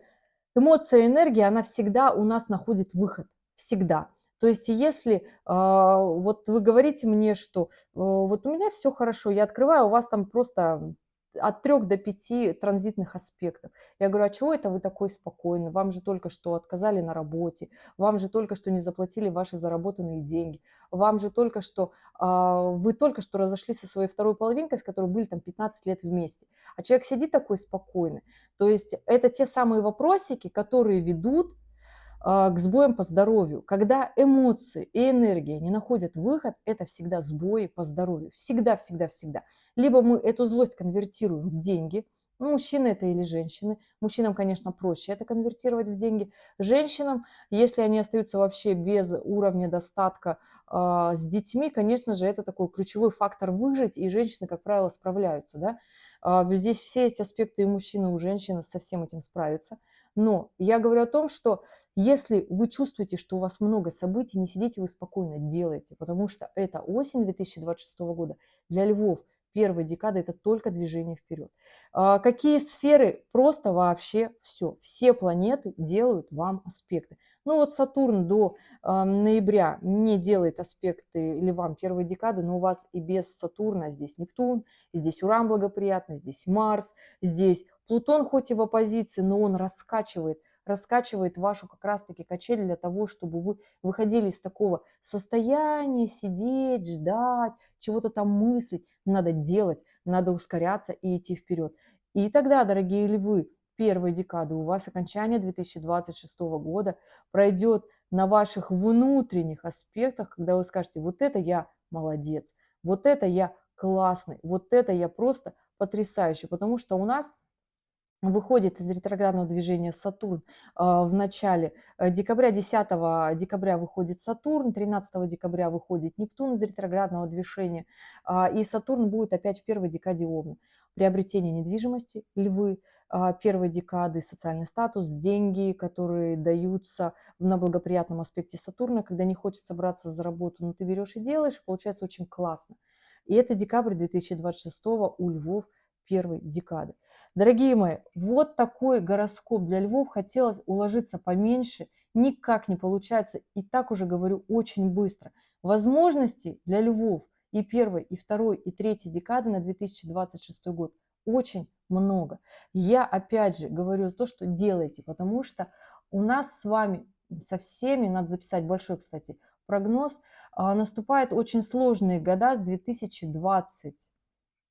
эмоция, энергия, она всегда у нас находит выход. Всегда. То есть если вот вы говорите мне, что вот у меня все хорошо, я открываю, у вас там просто от 3 до 5 транзитных аспектов. Я говорю, а чего это вы такой спокойный? Вам же только что отказали на работе, вам же только что не заплатили ваши заработанные деньги, вам же только что, вы только что разошлись со своей второй половинкой, с которой были там 15 лет вместе. А человек сидит такой спокойный. То есть это те самые вопросики, которые ведут к сбоям по здоровью. Когда эмоции и энергия не находят выход, это всегда сбои по здоровью. Всегда, всегда, всегда. Либо мы эту злость конвертируем в деньги, ну, мужчины это или женщины. Мужчинам, конечно, проще это конвертировать в деньги. Женщинам, если они остаются вообще без уровня достатка с детьми, конечно же, это такой ключевой фактор выжить, и женщины, как правило, справляются. Да? Здесь все эти аспекты и мужчины, и у женщины со всем этим справятся. Но я говорю о том, что если вы чувствуете, что у вас много событий, не сидите вы спокойно, делайте, потому что это осень 2026 года для львов. Первая декада – это только движение вперед. Какие сферы? Просто вообще все. Все планеты делают вам аспекты. Ну вот Сатурн до ноября не делает аспекты львам первой декады, но у вас и без Сатурна здесь Нептун, здесь Уран благоприятный, здесь Марс, здесь Плутон хоть и в оппозиции, но он раскачивает вашу как раз-таки качель для того, чтобы вы выходили из такого состояния, сидеть, ждать, чего-то там мыслить. Надо делать, надо ускоряться и идти вперед. И тогда, дорогие львы, первой декады у вас окончание 2026 года пройдет на ваших внутренних аспектах, когда вы скажете, вот это я молодец, вот это я классный, вот это я просто потрясающий, потому что у нас выходит из ретроградного движения Сатурн в начале декабря, 10 декабря выходит Сатурн, 13 декабря выходит Нептун из ретроградного движения, и Сатурн будет опять в первой декаде Овна. Приобретение недвижимости, львы, первой декады, социальный статус, деньги, которые даются на благоприятном аспекте Сатурна, когда не хочется браться за работу, но ты берешь и делаешь, получается очень классно. И это декабрь 2026 у львов первой декады. Дорогие мои, вот такой гороскоп для львов. Хотелось уложиться поменьше, никак не получается. И так уже говорю очень быстро. Возможностей для львов и первой, и второй, и третьей декады на 2026 год очень много. Я опять же говорю то, что делайте, потому что у нас с вами со всеми, надо записать большой, кстати, прогноз, наступают очень сложные года с 2020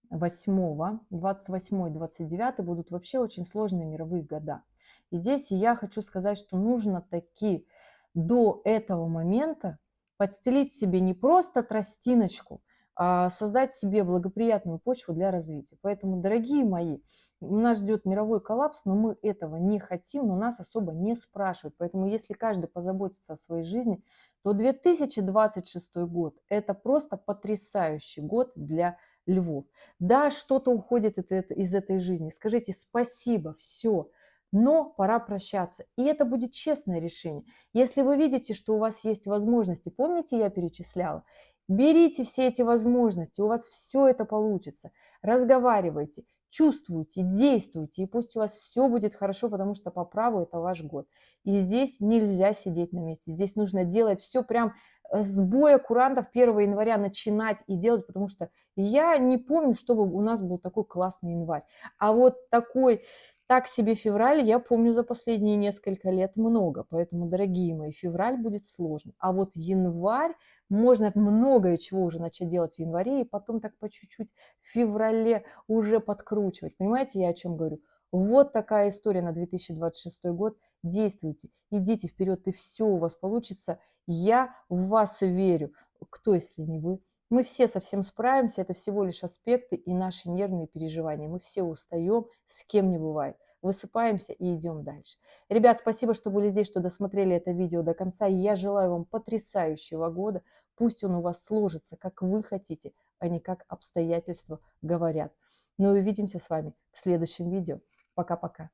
8, 28, 29 будут вообще очень сложные мировые года. И здесь я хочу сказать, что нужно таки до этого момента подстелить себе не просто тростиночку, а создать себе благоприятную почву для развития. Поэтому, дорогие мои, нас ждет мировой коллапс, но мы этого не хотим, но нас особо не спрашивают. Поэтому если каждый позаботится о своей жизни, то 2026 год – это просто потрясающий год для львов. Да, что-то уходит из этой жизни. Скажите спасибо, все, но пора прощаться. И это будет честное решение. Если вы видите, что у вас есть возможности, помните, я перечисляла, берите все эти возможности, у вас все это получится. Разговаривайте, чувствуйте, действуйте, и пусть у вас все будет хорошо, потому что по праву это ваш год. И здесь нельзя сидеть на месте, здесь нужно делать все прям с боя курантов 1 января начинать и делать, потому что я не помню, чтобы у нас был такой классный январь. А вот такой, так себе февраль, я помню за последние несколько лет много. Поэтому, дорогие мои, февраль будет сложный. А вот январь, можно многое чего уже начать делать в январе, и потом так по чуть-чуть в феврале уже подкручивать. Понимаете, я о чем говорю? Вот такая история на 2026 год. Действуйте, идите вперед, и все у вас получится. Я в вас верю. Кто, если не вы? Мы все совсем справимся, это всего лишь аспекты и наши нервные переживания. Мы все устаем, с кем не бывает. Высыпаемся и идем дальше. Ребят, спасибо, что были здесь, что досмотрели это видео до конца. Я желаю вам потрясающего года. Пусть он у вас сложится, как вы хотите, а не как обстоятельства говорят. Ну и увидимся с вами в следующем видео. Пока-пока.